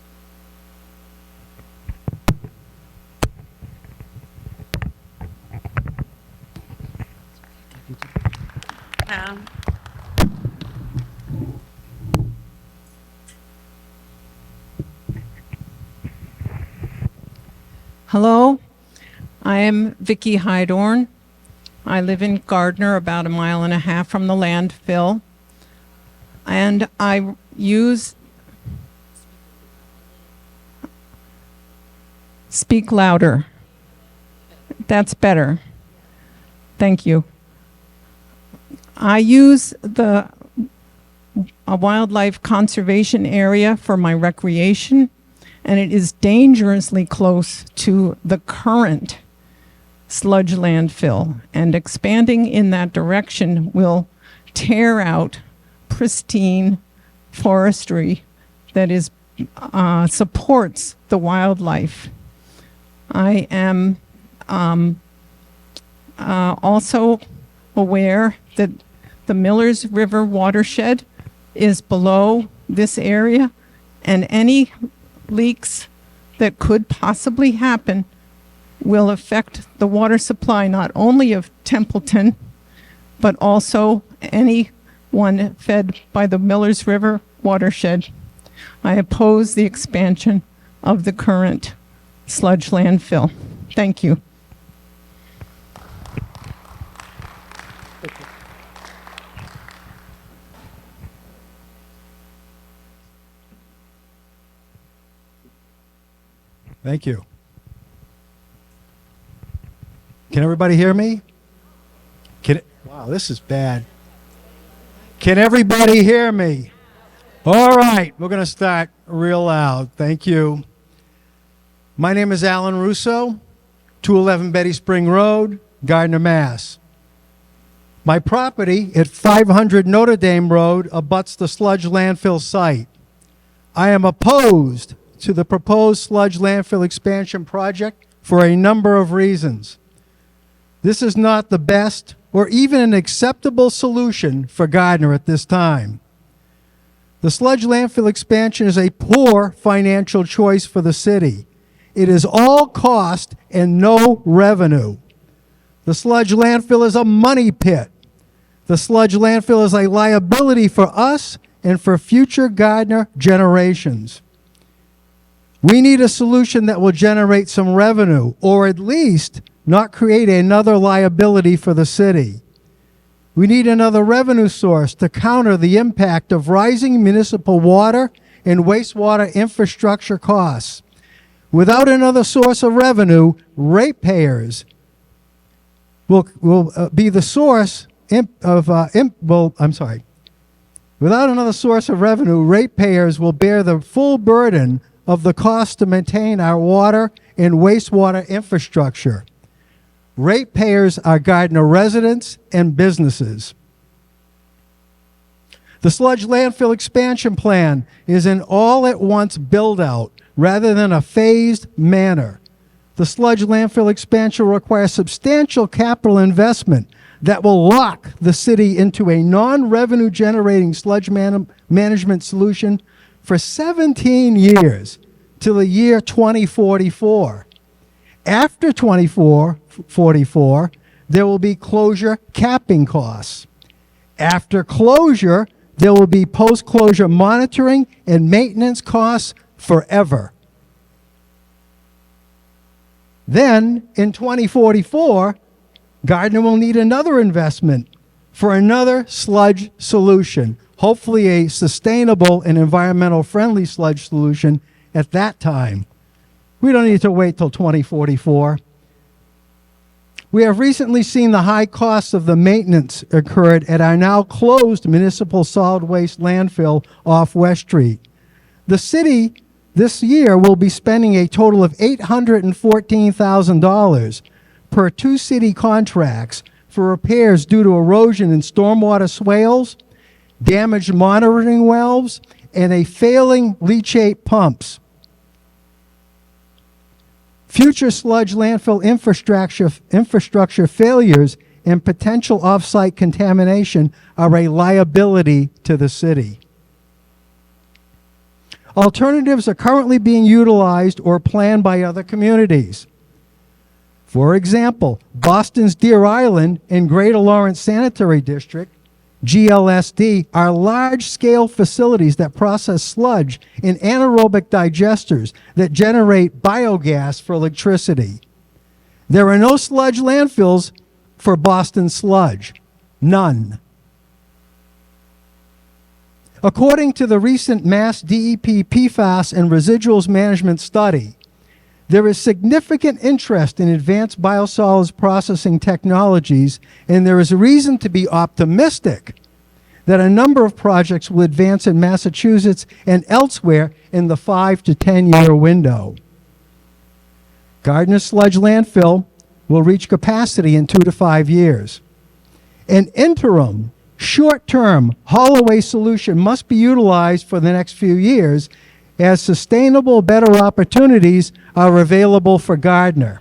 Hello, I am Vicki Hydorn. I live in Gardner, about 1.5 miles from the landfill, and I use. Speak louder. That's better. Thank you. I use a wildlife conservation area for my recreation, and it is dangerously close to the current sludge landfill, and expanding in that direction will tear out pristine forestry that is supports the wildlife. I am also aware that the Millers River watershed is below this area, and any leaks that could possibly happen will affect the water supply not only of Templeton, but also anyone fed by the Millers River watershed. I oppose the expansion of the current sludge landfill. Thank you. Thank you. Can everybody hear me? Wow, this is bad. Can everybody hear me? All right, we're going to start real loud. Thank you. My name is Alan Russo, 211 Betty Spring Road, Gardner, Mass. My property at 500 Notre Dame Road abuts the Sludge landfill site. I am opposed to the proposed Sludge landfill expansion project for a number of reasons. This is not the best or even an acceptable solution for Gardner at this time. The Sludge landfill expansion is a poor financial choice for the city. It is all cost and no revenue. The Sludge landfill is a money pit. The Sludge landfill is a liability for us and for future Gardner generations. We need a solution that will generate some revenue, or at least not create another liability for the city. We need another revenue source to counter the impact of rising municipal water and wastewater infrastructure costs. Without another source of revenue, ratepayers will be the source Without another source of revenue, ratepayers will bear the full burden of the cost to maintain our water and wastewater infrastructure. Ratepayers are Gardner residents and businesses. The Sludge landfill expansion plan is an all-at-once build-out rather than a phased manner. The Sludge landfill expansion requires substantial capital investment that will lock the city into a non-revenue generating sludge management solution for 17 years till the year 2044. After 2044, there will be closure capping costs. After closure, there will be post-closure monitoring and maintenance costs forever. Then, in 2044, Gardner will need another investment for another sludge solution, hopefully a sustainable and environmental friendly sludge solution at that time. We don't need to wait till 2044. We have recently seen the high costs of the maintenance incurred at our now closed municipal solid waste landfill off West Street. The city this year will be spending a total of $814,000 per 2 city contracts for repairs due to erosion in stormwater swales, damaged monitoring wells, and a failing leachate pumps. Future sludge landfill infrastructure failures and potential off-site contamination are a liability to the city. Alternatives are currently being utilized or planned by other communities. For example, Boston's Deer Island and Greater Lawrence Sanitary District, GLSD, are large-scale facilities that process sludge in anaerobic digesters that generate biogas for electricity. There are no sludge landfills for Boston Sludge. None. According to the recent Mass DEP PFAS and residuals management study, there is significant interest in advanced biosolids processing technologies, and there is reason to be optimistic that a number of projects will advance in Massachusetts and elsewhere in the 5 to 10 year window. Gardner Sludge Landfill will reach capacity in 2 to 5 years. An interim, short-term haul away solution must be utilized for the next few years as sustainable, better opportunities are available for Gardner.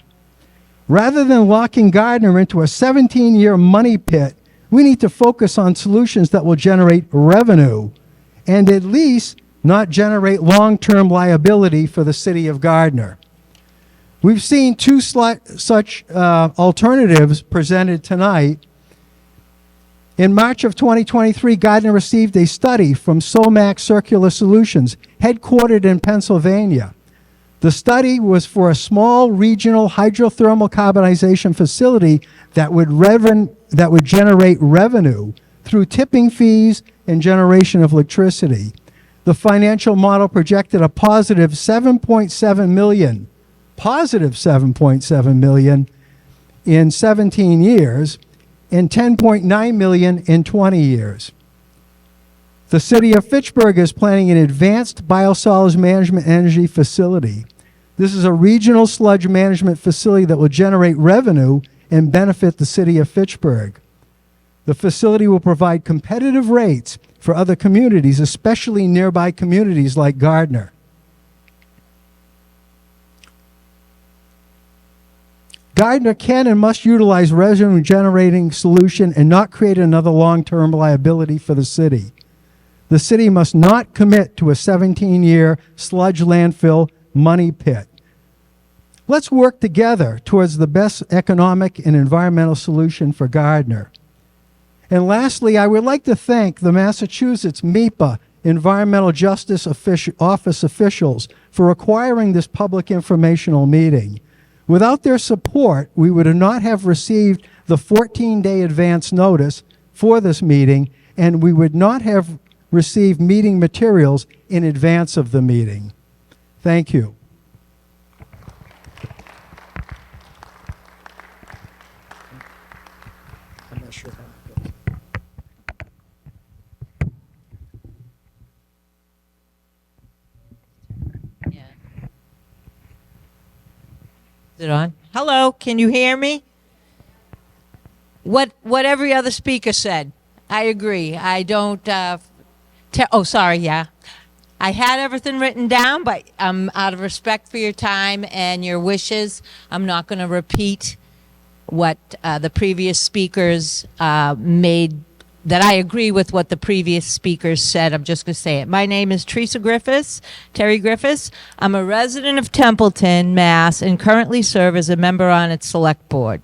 Rather than locking Gardner into a 17-year money pit, we need to focus on solutions that will generate revenue and at least not generate long-term liability for the city of Gardner. We've seen 2 such alternatives presented tonight. In March of 2023, Gardner received a study from SOMAC Circular Solutions, headquartered in Pennsylvania. The study was for a small regional hydrothermal carbonization facility that would generate revenue through tipping fees and generation of electricity. The financial model projected a positive $7.7 million positive 7.7 million in 17 years and 10.9 million in 20 years. The city of Fitchburg is planning an advanced biosolids management energy facility. This is a regional sludge management facility that will generate revenue and benefit the city of Fitchburg. The facility will provide competitive rates for other communities, especially nearby communities like Gardner. Gardner can and must utilize revenue generating solution and not create another long-term liability for the city. The city must not commit to a 17-year sludge landfill money pit. Let's work together towards the best economic and environmental solution for Gardner. And lastly, I would like to thank the Massachusetts MEPA Environmental Justice Office officials for requiring this public informational meeting. Without their support, we would not have received the 14-day advance notice for this meeting, and we would not have received meeting materials in advance of the meeting. Thank you. I'm not sure how it goes. Is it on? Hello, can you hear me? What every other speaker said. I agree. I don't oh, sorry, yeah. I had everything written down, but out of respect for your time and your wishes, I'm not going to repeat what the previous speakers made, that I agree with what the previous speakers said. I'm just going to say it. My name is Terry Griffiths. I'm a resident of Templeton, Mass, and currently serve as a member on its select board.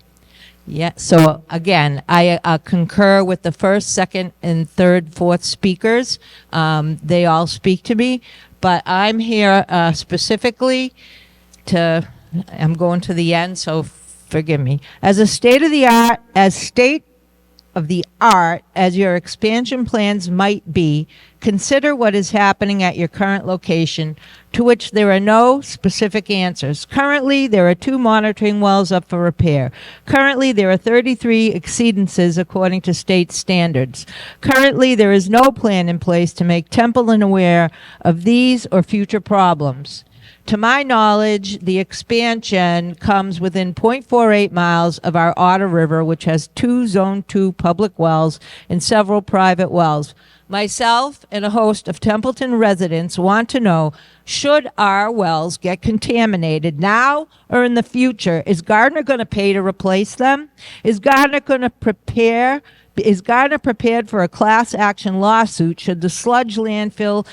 Yeah, so again, I concur with the first, second, and third, fourth speakers. They all speak to me, but I'm here specifically to, I'm going to the end, so forgive me. As a state of the art, as your expansion plans might be, consider what is happening at your current location, to which there are no specific answers. Currently, there are 2 monitoring wells up for repair. Currently, there are 33 exceedances according to state standards. Currently, there is no plan in place to make Templeton aware of these or future problems. To my knowledge, the expansion comes within 0.48 miles of our Otter River, which has 2 Zone 2 public wells and several private wells. Myself and a host of Templeton residents want to know, should our wells get contaminated now or in the future, is Gardner going to pay to replace them? Is Gardner prepared for a class action lawsuit should the sludge landfill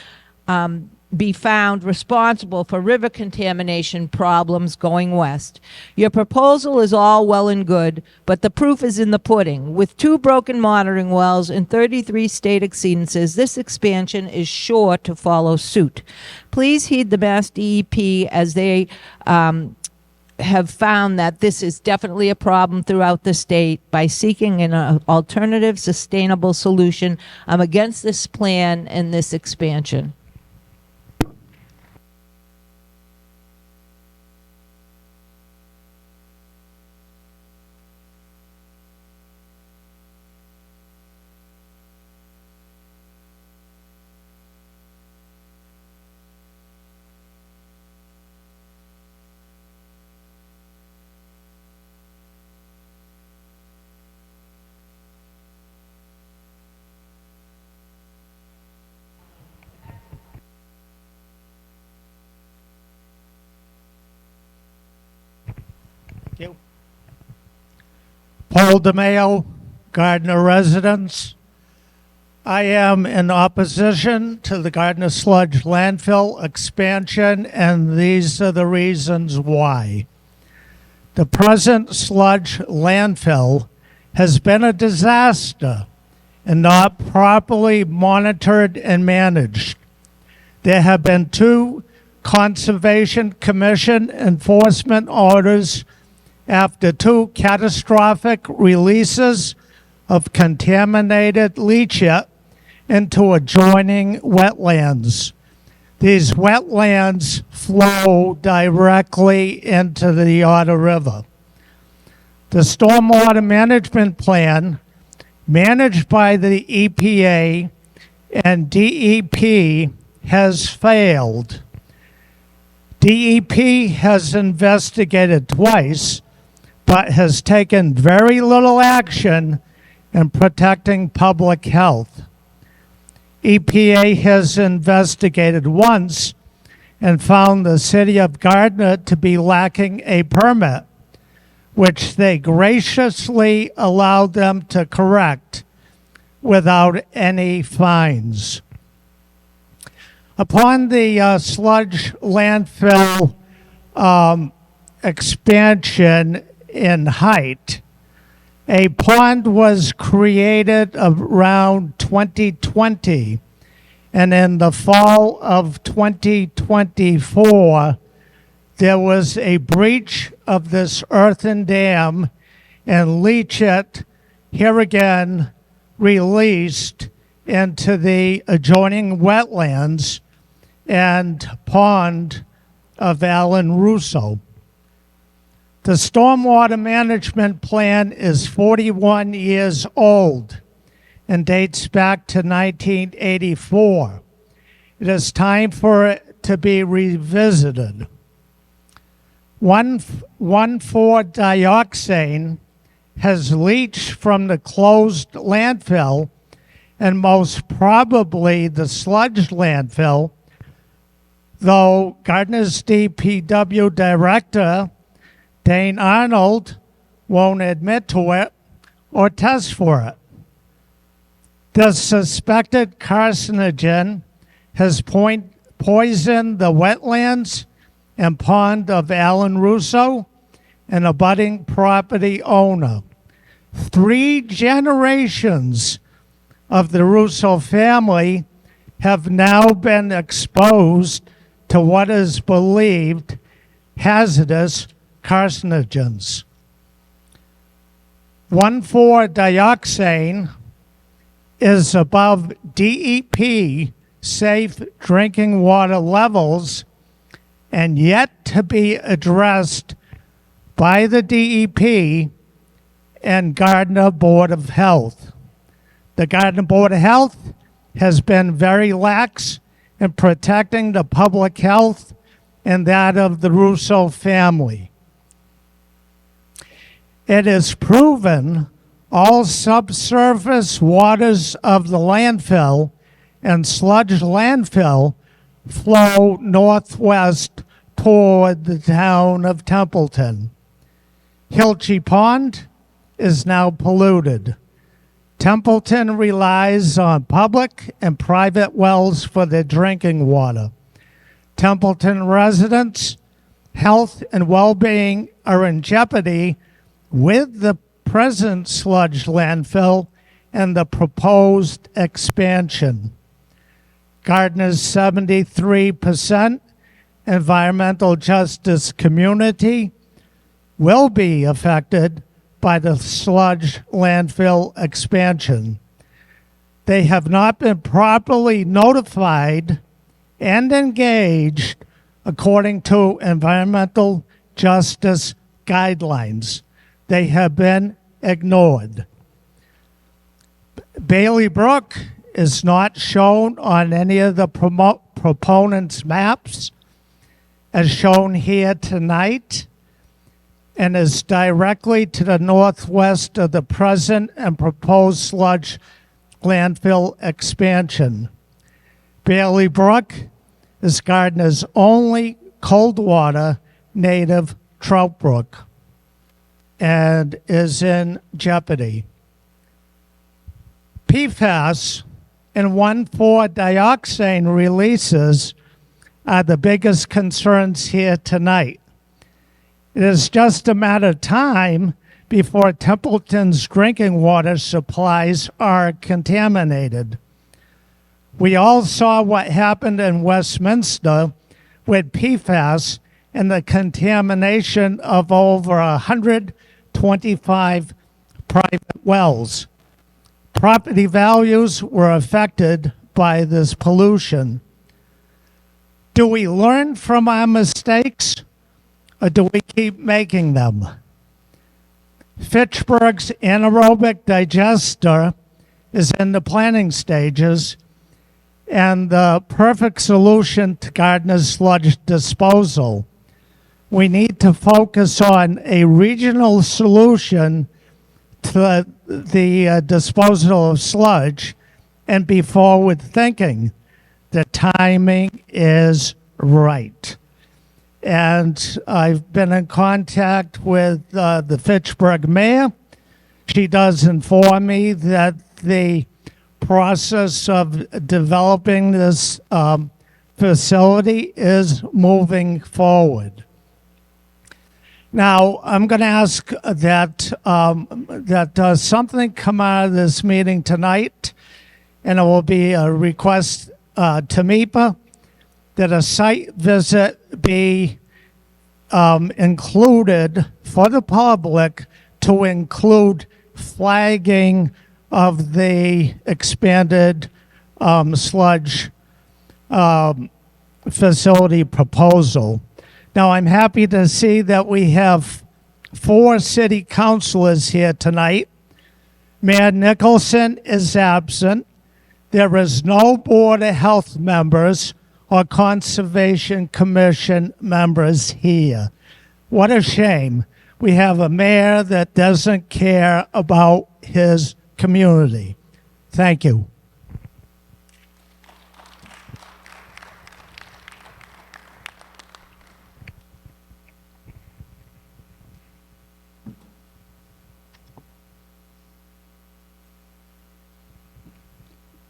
be found responsible for river contamination problems going west? Your proposal is all well and good, but the proof is in the pudding. With 2 broken monitoring wells and 33 state exceedances, this expansion is sure to follow suit. Please heed the Mass DEP as they have found that this is definitely a problem throughout the state by seeking an alternative, sustainable solution. I'm against this plan and this expansion. Paul DeMayo, Gardner residents. I am in opposition to the Gardner Sludge landfill expansion, and these are the reasons why. The present sludge landfill has been a disaster and not properly monitored and managed. There have been 2 Conservation Commission enforcement orders after 2 catastrophic releases of contaminated leachate into adjoining wetlands. These wetlands flow directly into the Otter River. The Stormwater Management Plan, managed by the EPA and DEP, has failed. DEP has investigated twice, but has taken very little action in protecting public health. EPA has investigated once and found the city of Gardner to be lacking a permit, which they graciously allowed them to correct without any fines. Upon the sludge landfill expansion in height, a pond was created around 2020, and in the fall of 2024, there was a breach of this earthen dam, and leachate, here again, released into the adjoining wetlands and pond of Alan Russo. The Stormwater Management Plan is 41 years old and dates back to 1984. It is time for it to be revisited. 1,4-dioxane has leached from the closed landfill, and most probably the sludge landfill, though Gardner's DPW director, Dane Arnold, won't admit to it or test for it. The suspected carcinogen has poisoned the wetlands and pond of Alan Russo, an abutting property owner. 3 generations of the Russo family have now been exposed to what is believed hazardous carcinogens. 1,4-dioxane is above DEP safe drinking water levels and yet to be addressed by the DEP and Gardner Board of Health. The Gardner Board of Health has been very lax in protecting the public health and that of the Russo family. It is proven all subsurface waters of the landfill and sludge landfill flow northwest toward the town of Templeton. Hilchey Pond is now polluted. Templeton relies on public and private wells for their drinking water. Templeton residents' health and well-being are in jeopardy with the present sludge landfill and the proposed expansion. Gardner's 73% environmental justice community will be affected by the sludge landfill expansion. They have not been properly notified and engaged according to environmental justice guidelines. They have been ignored. Bailey Brook is not shown on any of the proponents' maps as shown here tonight, and is directly to the northwest of the present and proposed sludge landfill expansion. Bailey Brook is Gardner's only cold water native trout brook and is in jeopardy. PFAS and 1,4-dioxane releases are the biggest concerns here tonight. It is just a matter of time before Templeton's drinking water supplies are contaminated. We all saw what happened in Westminster with PFAS and the contamination of over 125 private wells. Property values were affected by this pollution. Do we learn from our mistakes, or do we keep making them? Fitchburg's anaerobic digester is in the planning stages, and the perfect solution to Gardner's sludge disposal. We need to focus on a regional solution to the disposal of sludge and be forward thinking. The timing is right. And I've been in contact with the Fitchburg mayor. She does inform me that the process of developing this facility is moving forward. Now, I'm going to ask that something come out of this meeting tonight, and it will be a request to MEPA that a site visit be included for the public to include flagging of the expanded sludge facility proposal. Now, I'm happy to see that we have 4 city councilors here tonight. Mayor Nicholson is absent. There is no Board of Health members or Conservation Commission members here. What a shame. We have a mayor that doesn't care about his community. Thank you.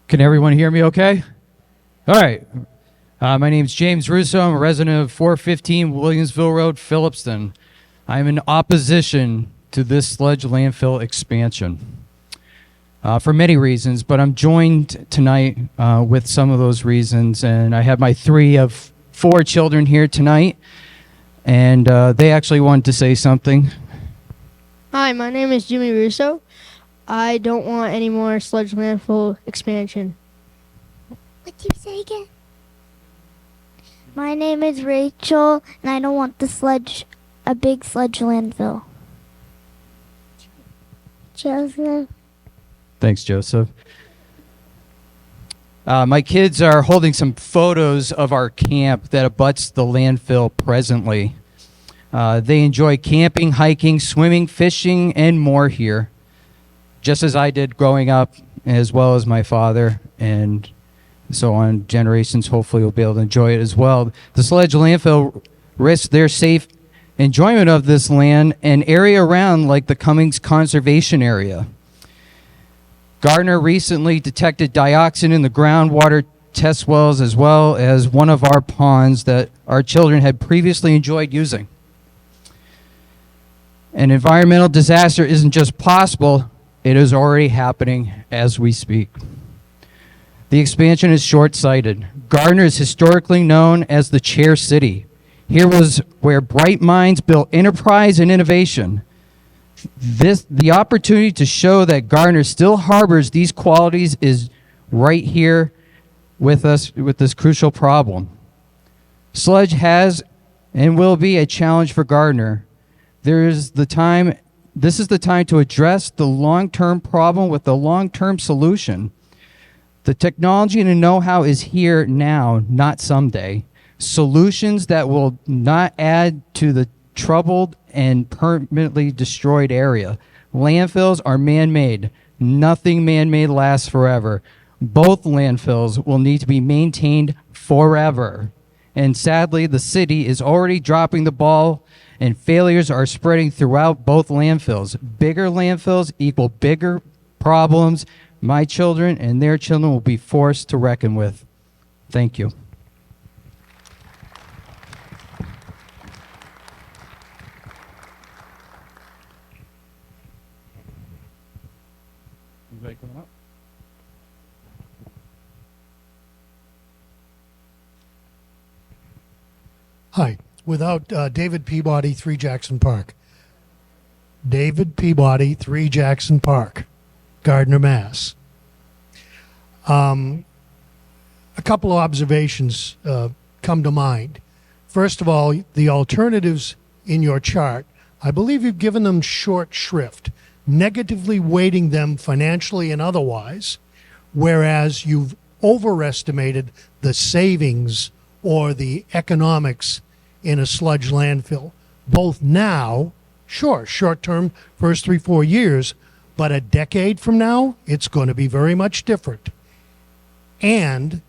Can everyone hear me okay? All right. My name is James Russo. I'm a resident of 415 Williamsville Road, Phillipston. I'm in opposition to this sludge landfill expansion for many reasons, but I'm joined tonight with some of those reasons, and I have my 3 of 4 children here tonight, and they actually wanted to say something. Hi, my name is Jimmy Russo. I don't want any more sludge landfill expansion. What do you say again? My name is Rachel, and I don't want a big sludge landfill. Joseph. Thanks, Joseph. My kids are holding some photos of our camp that abuts the landfill presently. They enjoy camping, hiking, swimming, fishing, and more here, just as I did growing up, as well as my father, and so on. Generations hopefully will be able to enjoy it as well. The sludge landfill risks their safe enjoyment of this land and area around, like the Cummings Conservation Area. Gardner recently detected dioxin in the groundwater test wells, as well as one of our ponds that our children had previously enjoyed using. An environmental disaster isn't just possible, it is already happening as we speak. The expansion is short-sighted. Gardner is historically known as the Chair City. Here was where bright minds built enterprise and innovation. The opportunity to show that Gardner still harbors these qualities is right here with us with this crucial problem. Sludge has and will be a challenge for Gardner. This is the time to address the long-term problem with the long-term solution. The technology and the know-how is here now, not someday. Solutions that will not add to the troubled and permanently destroyed area. Landfills are man-made. Nothing man-made lasts forever. Both landfills will need to be maintained forever. And sadly, the city is already dropping the ball, and failures are spreading throughout both landfills. Bigger landfills equal bigger problems. My children and their children will be forced to reckon with. Thank you. Hi, without David Peabody, 3 Jackson Park. David Peabody, 3 Jackson Park, Gardner, Mass. A couple of observations come to mind. First of all, the alternatives in your chart, I believe you've given them short shrift, negatively weighting them financially and otherwise, whereas you've overestimated the savings or the economics in a sludge landfill, both now, sure, short term, first 3-4 years, but a decade from now, it's going to be very much different. And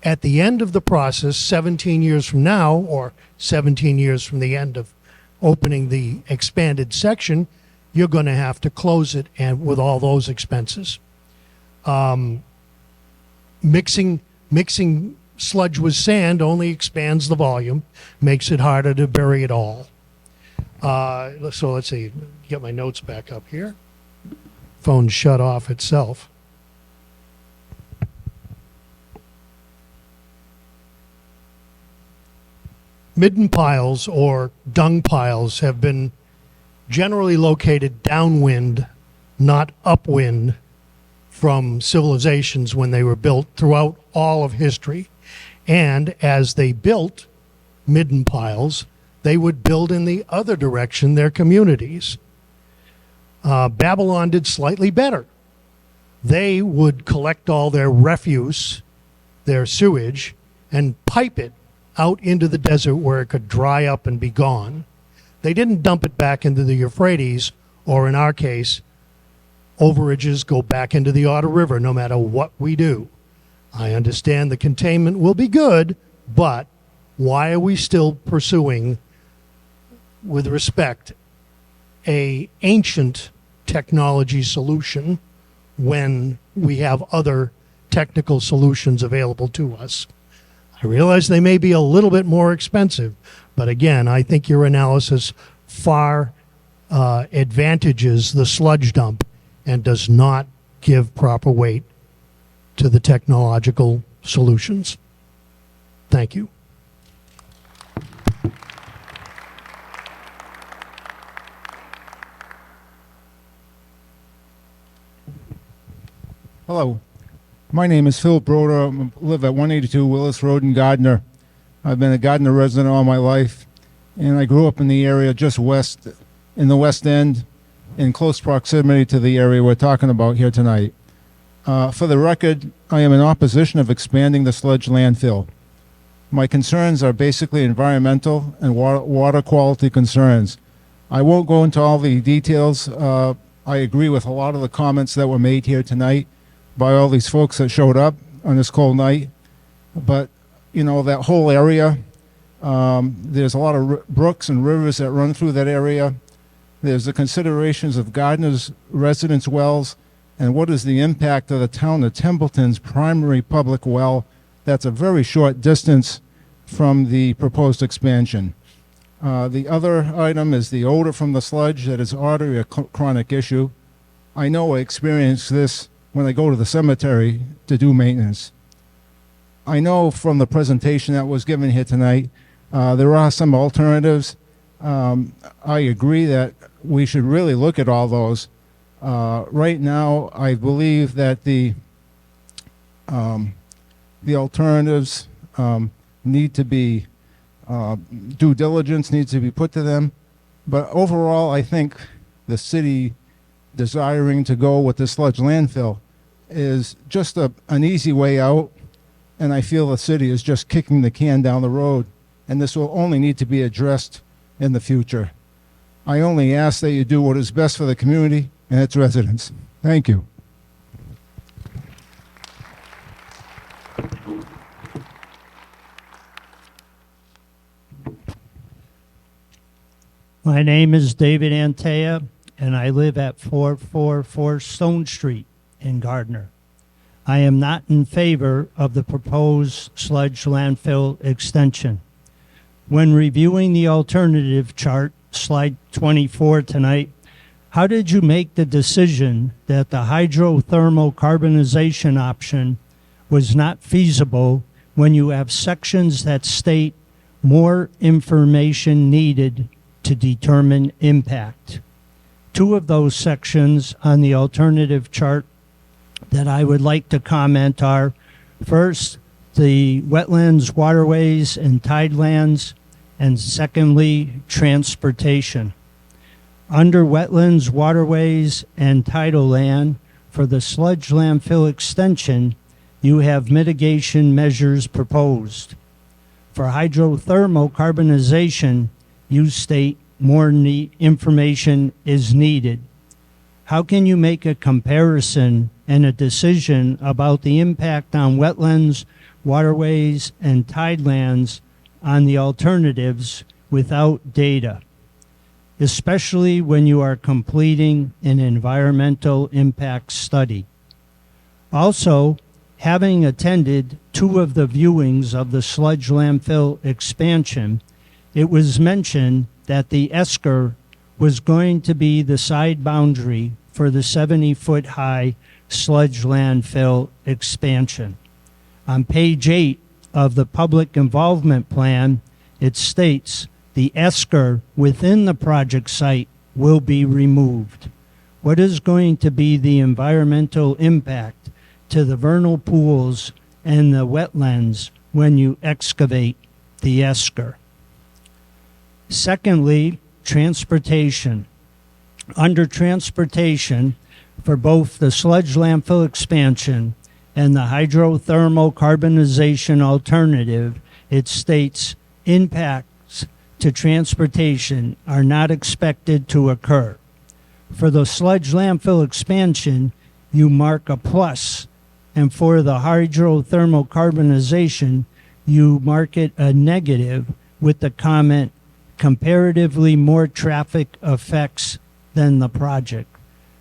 at the end of the process, 17 years from now, or 17 years from the end of opening the expanded section, you're going to have to close it, and with all those expenses. Mixing sludge with sand only expands the volume, makes it harder to bury it all. So let's see, get my notes back up here. Phone shut off itself. Midden piles or dung piles have been generally located downwind, not upwind, from civilizations when they were built throughout all of history. And as they built midden piles, they would build in the other direction their communities. Babylon did slightly better. They would collect all their refuse, their sewage, and pipe it out into the desert where it could dry up and be gone. They didn't dump it back into the Euphrates, or in our case, overages go back into the Otter River no matter what we do. I understand the containment will be good, but why are we still pursuing, with respect, a ancient technology solution when we have other technical solutions available to us? I realize they may be a little bit more expensive, but again, I think your analysis far advantages the sludge dump and does not give proper weight to the technological solutions. Thank you. Hello, my name is Phil Broder. I live at 182 Willis Road in Gardner. I've been a Gardner resident all my life, and I grew up in the area just west, in the West End, in close proximity to the area we're talking about here tonight. For the record, I am in opposition of expanding the sludge landfill. My concerns are basically environmental and water quality concerns. I won't go into all the details. I agree with a lot of the comments that were made here tonight by all these folks that showed up on this cold night. But, you know, that whole area, there's a lot of brooks and rivers that run through that area. There's the considerations of Gardner's residence wells and what is the impact of the town of Templeton's primary public well that's a very short distance from the proposed expansion. The other item is the odor from the sludge that is already a chronic issue. I know I experience this when I go to the cemetery to do maintenance. I know from the presentation that was given here tonight, there are some alternatives. I agree that we should really look at all those. Right now, I believe that the alternatives need to be, due diligence needs to be put to them. But overall, I think the city desiring to go with the sludge landfill is just an easy way out, and I feel the city is just kicking the can down the road, and this will only need to be addressed in the future. I only ask that you do what is best for the community and its residents. Thank you. My name is David Antea, and I live at 444 Stone Street in Gardner. I am not in favor of the proposed sludge landfill extension. When reviewing the alternative chart, slide 24 tonight, how did you make the decision that the hydrothermal carbonization option was not feasible when you have sections that state more information needed to determine impact? Two of those sections on the alternative chart that I would like to comment are, first, the wetlands, waterways, and tidelands, and secondly, transportation. Under wetlands, waterways, and tidal land, for the sludge landfill extension, you have mitigation measures proposed. For hydrothermal carbonization, you state more information is needed. How can you make a comparison and a decision about the impact on wetlands, waterways, and tidelands on the alternatives without data, especially when you are completing an environmental impact study? Also, having attended 2 of the viewings of the sludge landfill expansion, it was mentioned that the esker was going to be the side boundary for the 70-foot high sludge landfill expansion. On page 8 of the public involvement plan, it states the esker within the project site will be removed. What is going to be the environmental impact to the vernal pools and the wetlands when you excavate the esker? Secondly, transportation. Under transportation, for both the sludge landfill expansion and the hydrothermal carbonization alternative, it states impacts to transportation are not expected to occur. For the sludge landfill expansion, you mark a plus, and for the hydrothermal carbonization, you mark it a negative with the comment, comparatively more traffic effects than the project.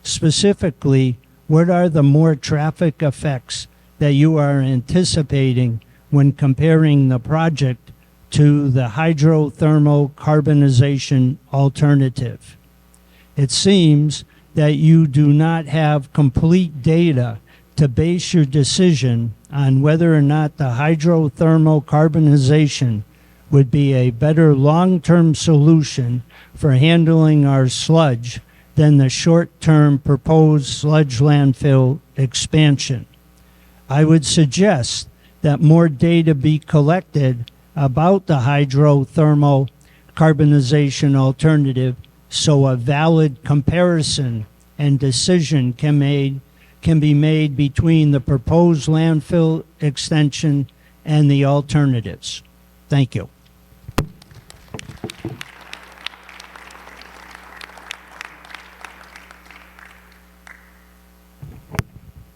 Specifically, what are the more traffic effects that you are anticipating when comparing the project to the hydrothermal carbonization alternative? It seems that you do not have complete data to base your decision on whether or not the hydrothermal carbonization would be a better long-term solution for handling our sludge than the short-term proposed sludge landfill expansion. I would suggest that more data be collected about the hydrothermal carbonization alternative so a valid comparison and decision can be made between the proposed landfill extension and the alternatives. Thank you.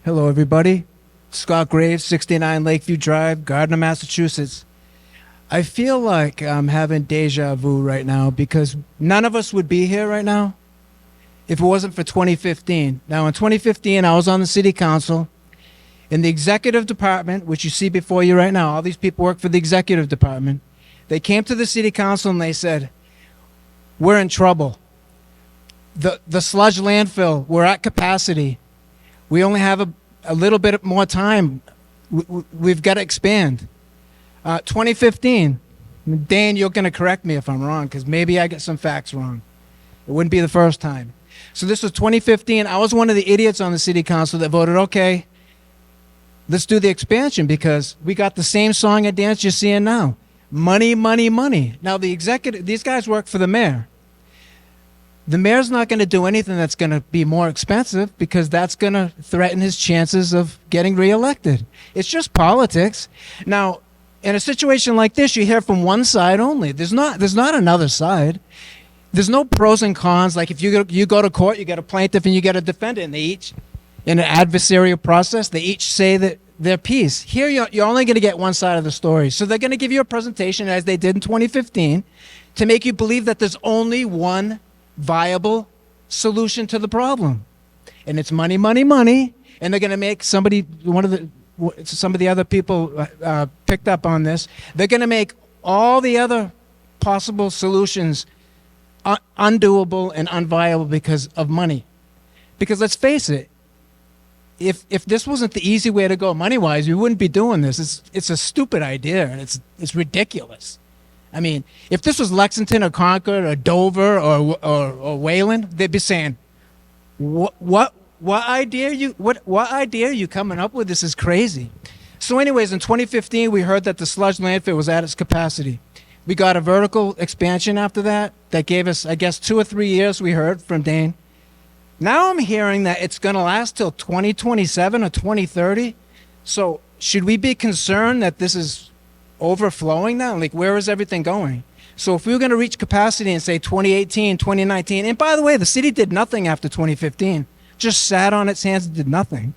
Hello, everybody. Scott Graves, 69 Lakeview Drive, Gardner, Massachusetts. I feel like I'm having deja vu right now because none of us would be here right now if it wasn't for 2015. Now, in 2015, I was on the city council. In the executive department, which you see before you right now, all these people work for the executive department. They came to the city council and they said, we're in trouble. The sludge landfill, we're at capacity. We only have a little bit more time. We've got to expand. 2015, Dan, you're going to correct me if I'm wrong, because maybe I get some facts wrong. It wouldn't be the first time. So this was 2015. I was one of the idiots on the city council that voted, okay, let's do the expansion because we got the same song and dance you're seeing now. Money, money, money. Now the executive, these guys work for the mayor. The mayor's not going to do anything that's going to be more expensive because that's going to threaten his chances of getting reelected. It's just politics. Now, in a situation like this, you hear from one side only. There's not another side. There's no pros and cons. Like if you go to court, you get a plaintiff and you get a defendant, and they each, in an adversarial process, they each say that their piece. Here, you're only going to get one side of the story. So they're going to give you a presentation, as they did in 2015, to make you believe that there's only one viable solution to the problem. And it's money, money, money. And they're going to make some of the other people picked up on this. They're going to make all the other possible solutions undoable and unviable because of money. Because let's face it, if this wasn't the easy way to go money-wise, we wouldn't be doing this. It's a stupid idea, and it's ridiculous. I mean, if this was Lexington or Concord or Dover or Wayland, they'd be saying, "What idea are you coming up with? This is crazy." So anyways, in 2015, we heard that the sludge landfill was at its capacity. We got a vertical expansion after that gave us, I guess, 2 or 3 years, we heard from Dane. Now I'm hearing that it's going to last till 2027 or 2030. So should we be concerned that this is overflowing now? Like, where is everything going? So if we were going to reach capacity in, say, 2018, 2019, and by the way, the city did nothing after 2015, just sat on its hands and did nothing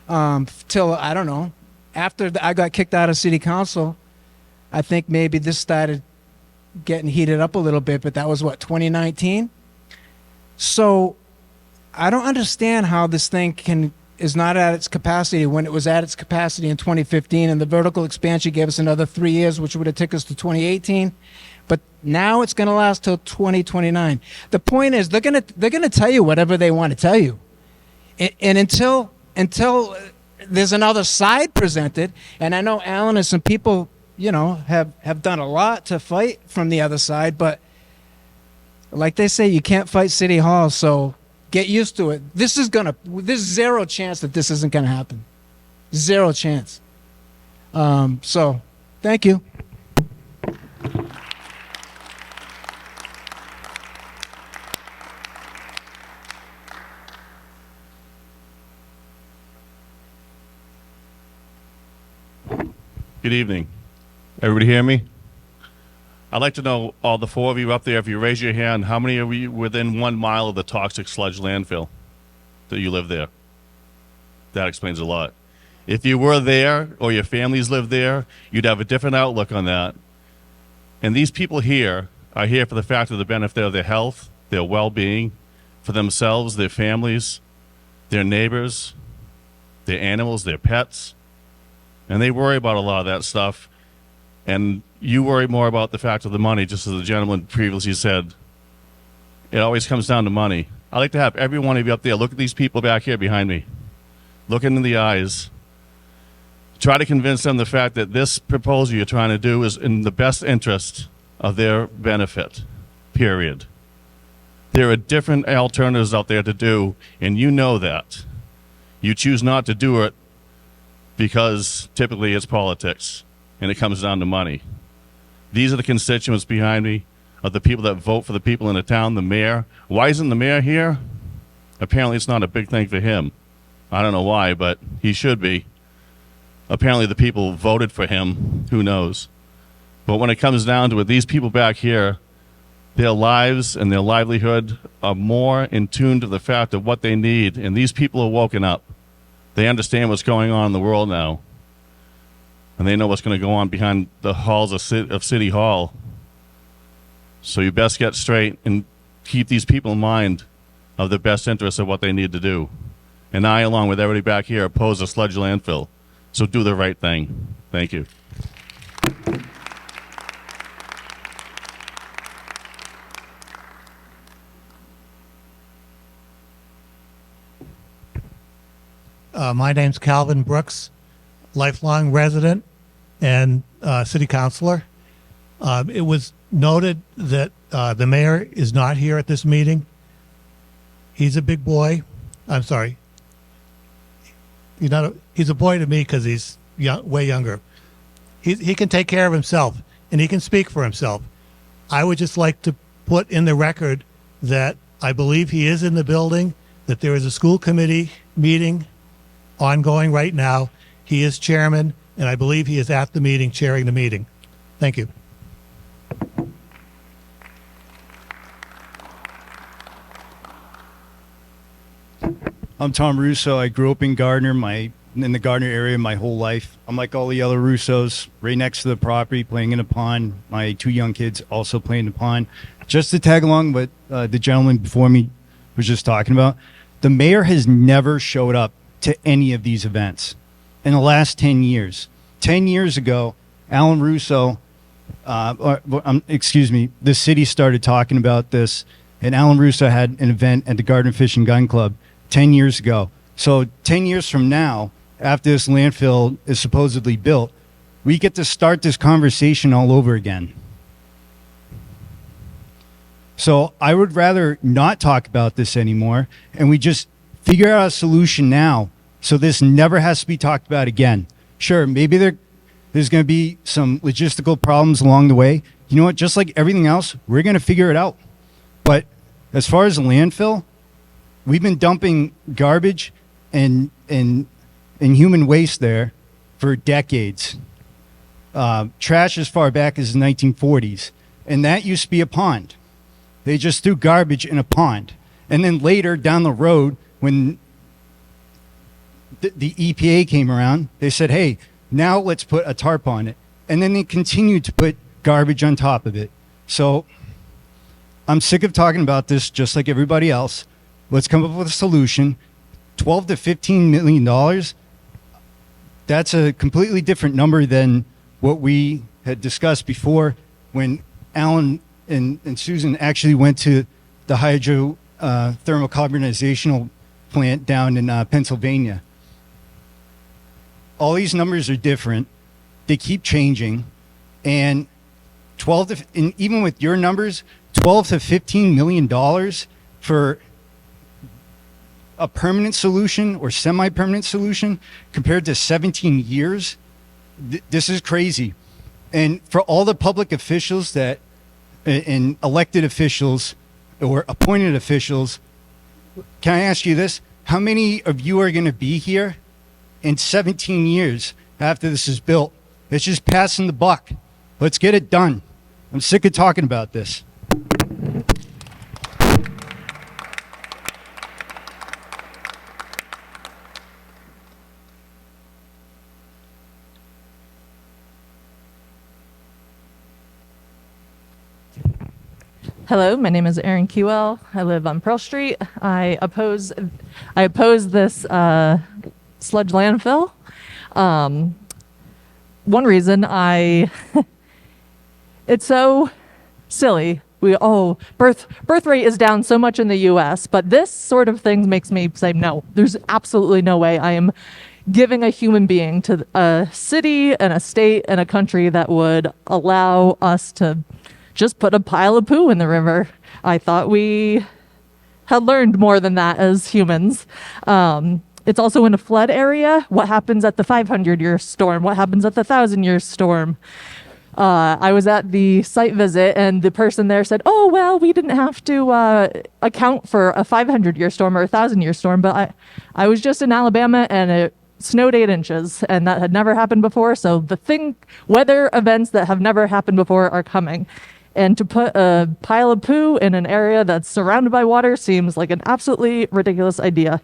till, I don't know, after I got kicked out of city council. I think maybe this started getting heated up a little bit, but that was what, 2019? So I don't understand how this thing is not at its capacity when it was at its capacity in 2015, and the vertical expansion gave us another 3 years, which would have taken us to 2018. But now it's going to last till 2029. The point is, they're going to tell you whatever they want to tell you, and until there's another side presented, and I know Alan and some people, have done a lot to fight from the other side, but like they say, you can't fight City Hall, so get used to it. There's zero chance that this isn't going to happen. Zero chance. So, thank you. Good evening. Everybody hear me? I'd like to know, all the 4 of you up there, if you raise your hand, how many of you within 1 mile of the toxic sludge landfill that you live there? That explains a lot. If you were there or your families lived there, you'd have a different outlook on that. And these people here are here for the fact of the benefit of their health, their well-being, for themselves, their families, their neighbors, their animals, their pets. And they worry about a lot of that stuff. And you worry more about the fact of the money, just as the gentleman previously said. It always comes down to money. I'd like to have every one of you up there look at these people back here behind me. Look into the eyes. Try to convince them the fact that this proposal you're trying to do is in the best interest of their benefit, period. There are different alternatives out there to do, and you know that. You choose not to do it because typically it's politics and it comes down to money. These are the constituents behind me, are the people that vote for the people in the town, the mayor. Why isn't the mayor here? Apparently it's not a big thing for him. I don't know why, but he should be. Apparently the people voted for him. Who knows? But when it comes down to it, these people back here, their lives and their livelihood are more in tune to the fact of what they need, and these people are woken up. They understand what's going on in the world now, and they know what's going to go on behind the halls of City Hall. So you best get straight and keep these people in mind of the best interests of what they need to do. And I, along with everybody back here, oppose a sludge landfill. So do the right thing. Thank you. My name's Calvin Brooks, lifelong resident and city councilor. It was noted that the mayor is not here at this meeting. He's a big boy. I'm sorry. He's a boy to me because he's way younger. He can take care of himself, and he can speak for himself. I would just like to put in the record that I believe he is in the building, that there is a school committee meeting ongoing right now. He is chairman, and I believe he is at the meeting, chairing the meeting. Thank you. I'm Tom Russo. I grew up in Gardner, in the Gardner area my whole life. I'm like all the other Russos, right next to the property, playing in a pond. My 2 young kids also play in the pond. Just to tag along what the gentleman before me was just talking about, the mayor has never showed up to any of these events in the last 10 years. 10 years ago, Alan Russo, the city started talking about this, and Alan Russo had an event at the Gardner Fish and Gun Club 10 years ago. So 10 years from now, after this landfill is supposedly built, we get to start this conversation all over again. So I would rather not talk about this anymore, and we just figure out a solution now so this never has to be talked about again. Sure, maybe there's going to be some logistical problems along the way. You know what? Just like everything else, we're going to figure it out. But as far as the landfill, we've been dumping garbage and human waste there for decades. Trash as far back as the 1940s. And that used to be a pond. They just threw garbage in a pond. And then later down the road, when the EPA came around, they said, hey, now let's put a tarp on it. And then they continued to put garbage on top of it. So I'm sick of talking about this just like everybody else. Let's come up with a solution. $12 to $15 million, that's a completely different number than what we had discussed before when Alan and Susan actually went to the hydro thermal carbonizational plant down in Pennsylvania. All these numbers are different. They keep changing. And and even with your numbers, $12 to $15 million for a permanent solution or semi-permanent solution compared to 17 years, this is crazy. And for all the public officials that and elected officials or appointed officials, can I ask you this? How many of you are going to be here in 17 years after this is built? It's just passing the buck. Let's get it done. I'm sick of talking about this. Hello, my name is Erin Kewell. I live on Pearl Street. I oppose this sludge landfill. One reason it's so silly. Birth rate is down so much in the U.S., but this sort of thing makes me say no. There's absolutely no way I am giving a human being to a city and a state and a country that would allow us to just put a pile of poo in the river. I thought we had learned more than that as humans. It's also in a flood area. What happens at the 500-year storm? What happens at the 1,000-year storm? I was at the site visit and the person there said, oh, well, we didn't have to account for a 500-year storm or a 1,000-year storm, but I was just in Alabama and it snowed 8 inches and that had never happened before. So weather events that have never happened before are coming. And to put a pile of poo in an area that's surrounded by water seems like an absolutely ridiculous idea.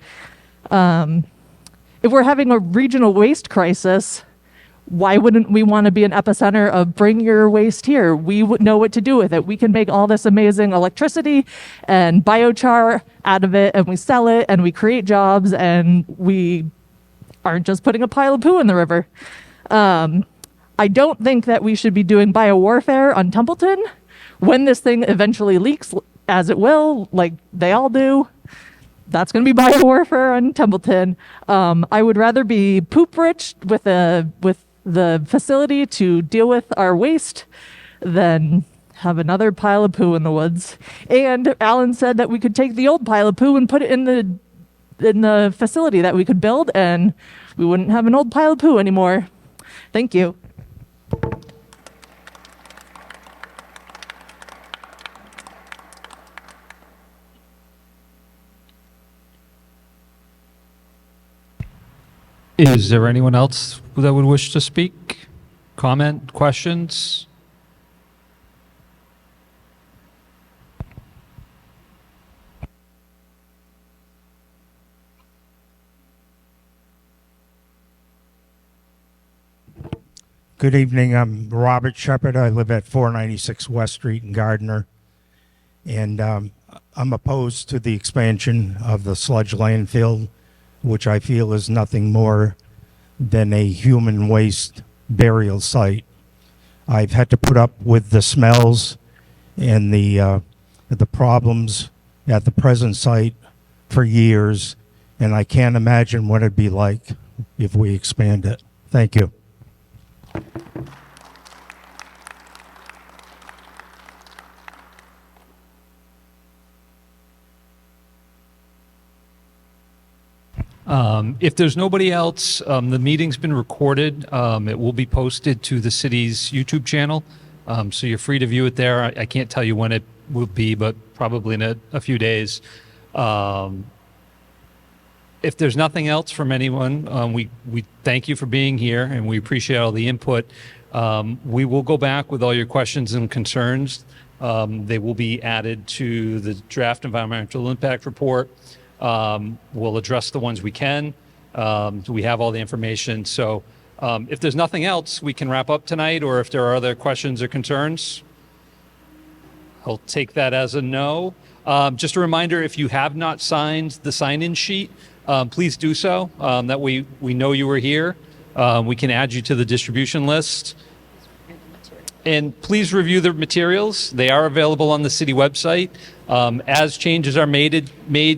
If we're having a regional waste crisis, why wouldn't we want to be an epicenter of bring your waste here? We would know what to do with it. We can make all this amazing electricity and biochar out of it, and we sell it, and we create jobs, and we aren't just putting a pile of poo in the river. I don't think that we should be doing biowarfare on Templeton when this thing eventually leaks, as it will, like they all do. That's going to be biowarfare on Templeton. I would rather be poop rich with the facility to deal with our waste than have another pile of poo in the woods. And Alan said that we could take the old pile of poo and put it in the facility that we could build, and we wouldn't have an old pile of poo anymore. Thank you. Is there anyone else that would wish to speak? Comment? Questions? Good evening. I'm Robert Shepard. I live at 496 West Street in Gardner. And I'm opposed to the expansion of the sludge landfill, which I feel is nothing more than a human waste burial site. I've had to put up with the smells and the problems at the present site for years, and I can't imagine what it'd be like if we expand it. Thank you. If there's nobody else, the meeting's been recorded. It will be posted to the city's YouTube channel, so you're free to view it there. I can't tell you when it will be, but probably in a few days. If there's nothing else from anyone, we thank you for being here, and we appreciate all the input. We will go back with all your questions and concerns. They will be added to the draft environmental impact report. We'll address the ones we can. We have all the information. So if there's nothing else, we can wrap up tonight, or if there are other questions or concerns, I'll take that as a no. Just a reminder, if you have not signed the sign-in sheet, please do so. That way we know you were here. We can add you to the distribution list. And please review the materials. They are available on the city website. As changes are made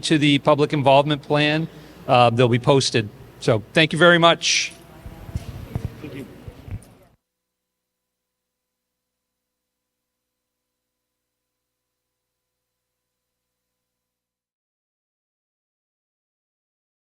to the public involvement plan, they'll be posted. So thank you very much.